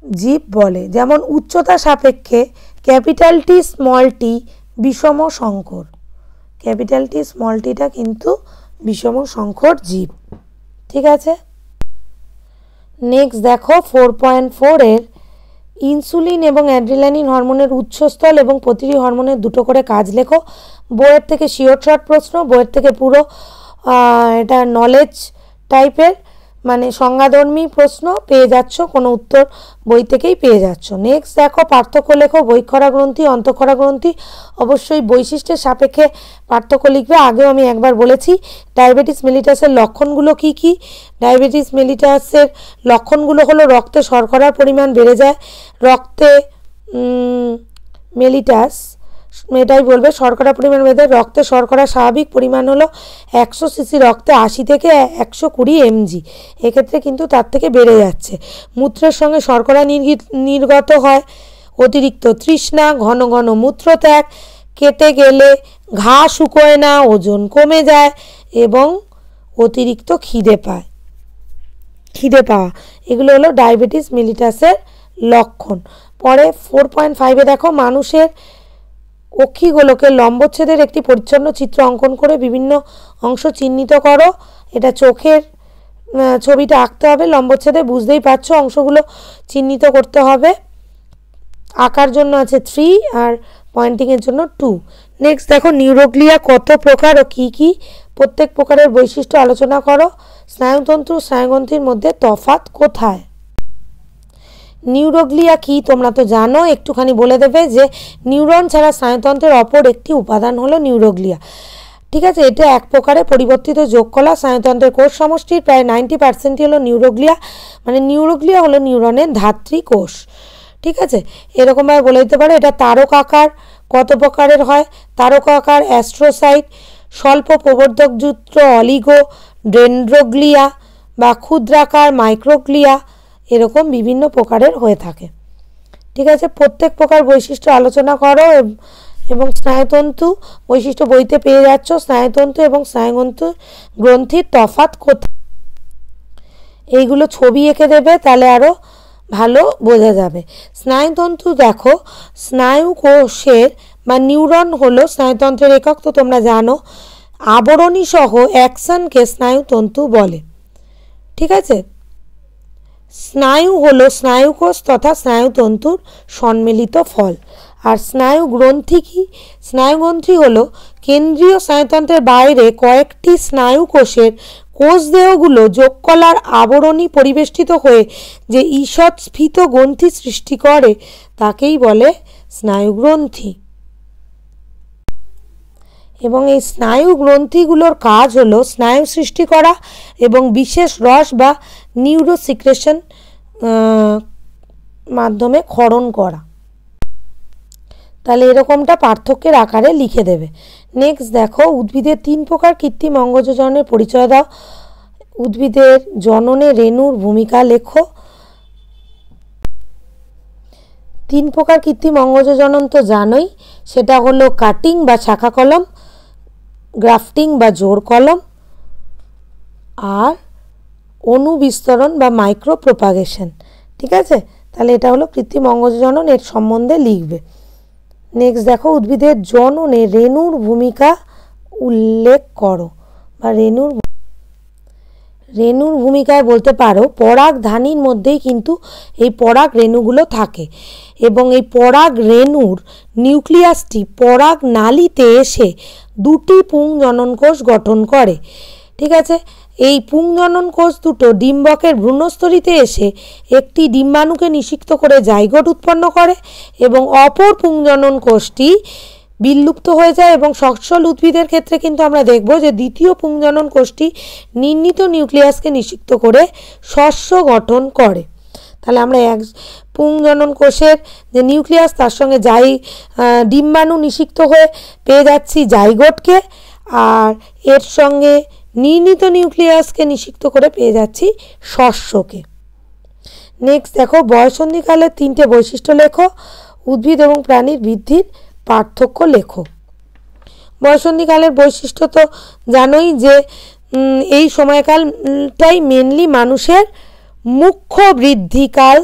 জীব বলে। যেমন উচ্চতা সাপেক্ষে ক্যাপিটাল টি স্মল টি বিষম সংকর, ক্যাপিটাল টি স্মল টিটা কিন্তু বিষম সংকর জীব। ঠিক আছে, নেক্সট দেখো 4.4 এর ইনসুলিন এবং অ্যাড্রিনালিন হরমোনের উৎসস্থল এবং প্রতিটি হরমোনের দুটো করে কাজ লেখো। বইয়ের থেকে শিওর শর্ট প্রশ্ন, বইয়ের থেকে পুরো এটা নলেজ টাইপের মানে সংজ্ঞাধর্মী প্রশ্ন পেয়ে যাচ্ছ, কোনো উত্তর বই থেকেই পেয়ে যাচ্ছ। নেক্সট দেখো পার্থক্য লেখো। বহিঃক্ষরা গ্রন্থি অন্তঃক্ষরা গ্রন্থি, অবশ্যই বৈশিষ্ট্যের সাপেক্ষে পার্থক্য লিখবে। আগেও আমি একবার বলেছি ডায়াবেটিস মেলিটাসের লক্ষণগুলো কি কি। ডায়াবেটিস মেলিটাসের লক্ষণগুলো হলো রক্তে শর্করার পরিমাণ বেড়ে যায়, রক্তে মেলিটাস এটাই বলবে শর্করা পরিমাণ বেড়ে যায়। রক্তে শর্করা স্বাভাবিক পরিমাণ হলো 100 সিসি, রক্তে 80 থেকে 120 mg, এক্ষেত্রে কিন্তু তার থেকে বেড়ে যাচ্ছে। মূত্রের সঙ্গে শর্করা নির্গত হয়, অতিরিক্ত তৃষ্ণা, ঘন ঘন মূত্রত্যাগ, কেটে গেলে ঘা শুকোয় না, ওজন কমে যায় এবং অতিরিক্ত খিদে পাওয়া, এগুলো হলো ডায়াবেটিস মেলিটাসের লক্ষণ। পরে 4.5 দেখো মানুষের অক্ষিগোলকের লম্বচ্ছেদের একটি পরিচ্ছন্ন চিত্র অঙ্কন করে বিভিন্ন অংশ চিহ্নিত করো। এটা চোখের ছবিটা আঁকতে হবে, লম্বচ্ছেদে বুঝতেই পারছো অংশগুলো চিহ্নিত করতে হবে। আঁকার জন্য আছে 3 আর পয়েন্টিংয়ের জন্য 2। নেক্সট দেখো নিউরোগ্লিয়া কত প্রকার ও কি কি প্রত্যেক প্রকারের বৈশিষ্ট্য আলোচনা করো। স্নায়ুতন্তু স্নায়ুগ্রন্থির মধ্যে তফাৎ কোথায়? নিউরোগ্লিয়া কি তোমরা তো জানো, একটুখানি বলে দেবে যে নিউরন ছাড়া স্নায়ুতন্ত্রের অপর একটি উপাদান হলো নিউরোগ্লিয়া। ঠিক আছে, এটা এক প্রকারে পরিবর্তিত যোগকলা। স্নায়ুতন্ত্রের কোষ সমষ্টির প্রায় 90% হলো নিউরোগ্লিয়া, মানে নিউরোগ্লিয়া হলো নিউরনের ধাত্রী কোষ। ঠিক আছে, এরকমভাবে বলে দিতে পারে। এটা তারক আকার কত প্রকারের হয়? তারক আকার অ্যাস্ট্রোসাইট, স্বল্প প্রবর্ধকযুক্ত অলিগো ডেন্ড্রোগ্লিয়া বা ক্ষুদ্রাকার মাইক্রোগ্লিয়া, এরকম বিভিন্ন প্রকারের হয়ে থাকে। ঠিক আছে, প্রত্যেক প্রকার বৈশিষ্ট্য আলোচনা করো এবং স্নায়ুতন্তু বৈশিষ্ট্য বইতে পেয়ে যাচ্ছ। স্নায়ুতন্তু এবং গ্রন্থির তফাৎ কোথায়, এইগুলো ছবি এঁকে দেবে, তাহলে আরও ভালো বোঝা যাবে। স্নায়ুতন্তু দেখো, স্নায়ু কোষের বা নিউরন হলো স্নায়ুতন্ত্রের একক, তো তোমরা জানো। আবরণী সহ অ্যাকশনকে স্নায়ুতন্তু বলে। ঠিক আছে, স্নায়ু হলো স্নায়ুকোষ তথা স্নায়ুতন্তুর সম্মিলিত ফল। আর স্নায়ু গ্রন্থি কি? স্নায়ুগ্রন্থি হলো কেন্দ্রীয় স্নায়ুতন্ত্রের বাইরে কয়েকটি স্নায়ু কোষের কোষদেহগুলো যোগকলার আবরণী পরিবেষ্টিত হয়ে যে ঈষৎ স্ফীত গ্রন্থি সৃষ্টি করে তাকেই বলে স্নায়ুগ্রন্থি। এবং এই স্নায়ু গ্রন্থিগুলোর কাজ হলো স্নায়ু সৃষ্টি করা এবং বিশেষ রস বা নিউরোসিক্রেশন মাধ্যমে ক্ষরণ করা। তাহলে এরকমটা পার্থক্যের আকারে লিখে দেবে। নেক্সট দেখো, উদ্ভিদের 3 প্রকার কৃত্রিম অঙ্গজজনের পরিচয় দাও। উদ্ভিদের জননে রেণুর ভূমিকা লেখো। 3 প্রকার কৃত্রিম অঙ্গজনন তো জানোই, সেটা হলো কাটিং বা শাখা কলম, গ্রাফটিং বা জোড় কলম, আর অনুবিস্তরণ বা মাইক্রো প্রোপাগেশন। ঠিক আছে, তাহলে এটা হলো কৃত্রিম অঙ্গজনন, এর সম্বন্ধে লিখবে। নেক্সট দেখো, উদ্ভিদের জননে রেণুর ভূমিকা উল্লেখ করো। বা রেণুর ভূমিকায় বলতে পারো পরাগধানীর মধ্যেই কিন্তু এই পরাগ রেণুগুলো থাকে এবং এই পরাগ রেণুর নিউক্লিয়াসটি পরাগ নালীতে এসে 2টি পুংজনন কোষ গঠন করে। ঠিক আছে, এই পুংজনন কোষ দুটো ডিম্বকের ভ্রূণস্থলীতে এসে একটি ডিম্বাণুকে নিষিক্ত করে জাইগোট উৎপন্ন করে এবং অপর পুংজনন কোষটি বিলুপ্ত হয়ে যায়। এবং সচ্ছল উদ্ভিদের ক্ষেত্রে কিন্তু আমরা দেখব যে দ্বিতীয় পুংজনন কোষটি নির্ণীত নিউক্লিয়াসকে নিষিক্ত করে শস্য গঠন করে। তাহলে আমরা এক পুংজনন কোষের যে নিউক্লিয়াস তার সঙ্গে ডিম্বাণু নিষিক্ত হয়ে পেয়ে যাচ্ছি জাইগোটকে, আর এর সঙ্গে নির্ণীত নিউক্লিয়াসকে নিষিক্ত করে পেয়ে যাচ্ছি শস্যকে। নেক্সট দেখো, বয়ঃসন্ধিকালের 3টে বৈশিষ্ট্য লেখো। উদ্ভিদ এবং প্রাণীর বৃদ্ধির পার্থক্য লেখো। বয়ঃসন্ধিকালের বৈশিষ্ট্য তো জানোই যে এই সময়কালটাই মেনলি মানুষের মুখ্য বৃদ্ধিকাল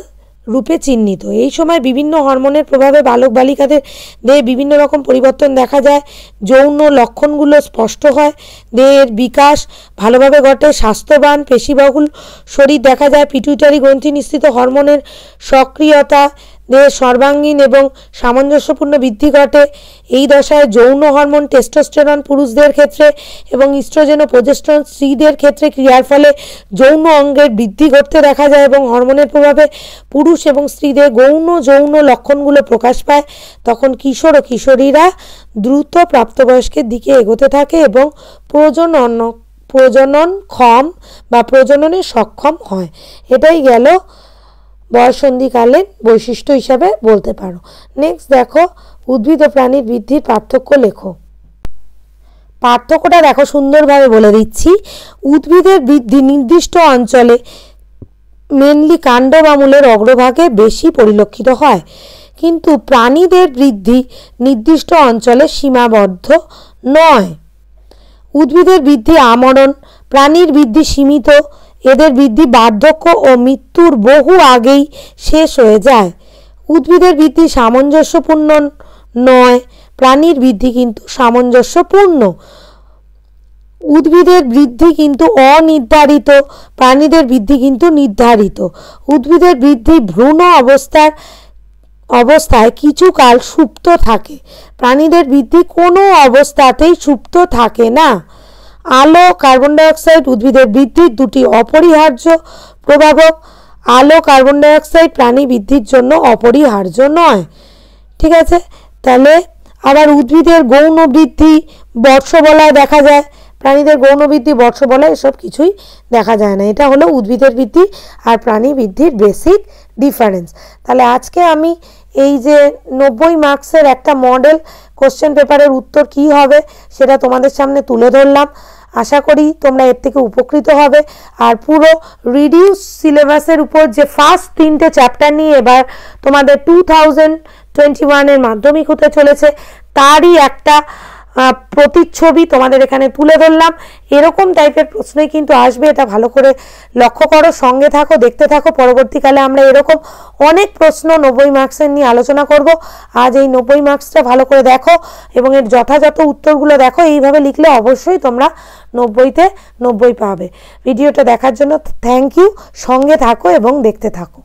রূপে চিহ্নিত। এই সময় বিভিন্ন হরমোনের প্রভাবে বালক বালিকাদের দেহে বিভিন্ন রকম পরিবর্তন দেখা যায়, যৌন লক্ষণগুলো স্পষ্ট হয়, দেহের বিকাশ ভালোভাবে ঘটে, স্বাস্থ্যবান পেশিবহুল শরীর দেখা যায়, পিটুইটারি গ্রন্থি নিঃসৃত হরমোনের সক্রিয়তা, দেহের সর্বাঙ্গীন এবং সামঞ্জস্যপূর্ণ বৃদ্ধি ঘটে। এই দশায় যৌন হরমোন টেস্টোস্টেরন পুরুষদের ক্ষেত্রে এবং ইস্ট্রোজেন ও প্রোজেস্টেরন স্ত্রীদের ক্ষেত্রে ক্রিয়ার ফলে যৌন অঙ্গের বৃদ্ধি ঘটতে দেখা যায় এবং হরমোনের প্রভাবে পুরুষ এবং স্ত্রীদের যৌন লক্ষণগুলো প্রকাশ পায়। তখন কিশোর ও কিশোরীরা দ্রুত প্রাপ্তবয়স্কের দিকে এগোতে থাকে এবং প্রজননক্ষম বা প্রজননে সক্ষম হয়। এটাই গেল বয়ঃসন্ধিকালের বৈশিষ্ট্য হিসাবে বলতে পারো। নেক্সট দেখো, উদ্ভিদ ও প্রাণীর বৃদ্ধির পার্থক্য লেখো। পার্থক্যটা দেখো সুন্দরভাবে বলে দিচ্ছি। উদ্ভিদের বৃদ্ধি নির্দিষ্ট অঞ্চলে মেনলি কাণ্ড বা মূলের অগ্রভাগে বেশি পরিলক্ষিত হয়, কিন্তু প্রাণীদের বৃদ্ধি নির্দিষ্ট অঞ্চলে সীমাবদ্ধ নয়। উদ্ভিদের বৃদ্ধি আমরণ, প্রাণীর বৃদ্ধি সীমিত। এদের বৃদ্ধি বার্ধক্য ও মৃত্যুর বহু আগেই শেষ হয়ে যায়। উদ্ভিদের বৃদ্ধি সামঞ্জস্যপূর্ণ নয়, প্রাণীর বৃদ্ধি কিন্তু সামঞ্জস্যপূর্ণ। উদ্ভিদের বৃদ্ধি কিন্তু অনির্ধারিত, প্রাণীদের বৃদ্ধি কিন্তু নির্ধারিত। উদ্ভিদের বৃদ্ধি ভ্রূণ অবস্থায় কিছুকাল সুপ্ত থাকে, প্রাণীদের বৃদ্ধি কোনো অবস্থাতেই সুপ্ত থাকে না। আলো কার্বন ডাইঅক্সাইড উদ্ভিদের বৃদ্ধির দুটি অপরিহার্য প্রভাবক। আলো কার্বন ডাইঅক্সাইড প্রাণী বৃদ্ধির জন্য অপরিহার্য নয়। ঠিক আছে, তাহলে আবার উদ্ভিদের গৌণ বৃদ্ধি বর্ষবলায় দেখা যায়, প্রাণীদের গৌণ বৃদ্ধি বর্ষবলায় এসব কিছুই দেখা যায় না। এটা হলো উদ্ভিদের বৃদ্ধি আর প্রাণী বৃদ্ধির বেসিক ডিফারেন্স। তাহলে আজকে আমি এই যে 90 মার্কসের একটা মডেল কোশ্চেন পেপারের উত্তর কি হবে সেটা তোমাদের সামনে তুলে ধরলাম। আশা করি তোমরা এর থেকে উপকৃত হবে। আর পুরো রিডিউস সিলেবাসের উপর যে ফার্স্ট 3টে চ্যাপ্টার নিয়ে এবার তোমাদের 2021-এর মাধ্যমিক হতে চলেছে তারই একটা প্রতিচ্ছবি তোমাদের এখানে তুলে ধরলাম। এরকম টাইপের প্রশ্নই কিন্তু আসবে, এটা ভালো করে লক্ষ্য করো, সঙ্গে থাকো, দেখতে থাকো। পরবর্তীকালে আমরা এরকম অনেক প্রশ্ন 90 মার্কসের নিয়ে আলোচনা করব। আজ এই 90 মার্কসটা ভালো করে দেখো এবং এর যথাযথ উত্তরগুলো দেখো। এইভাবে লিখলে অবশ্যই তোমরা 90তে 90 পাবে। ভিডিওটা দেখার জন্য থ্যাংক ইউ। সঙ্গে থাকো এবং দেখতে থাকো।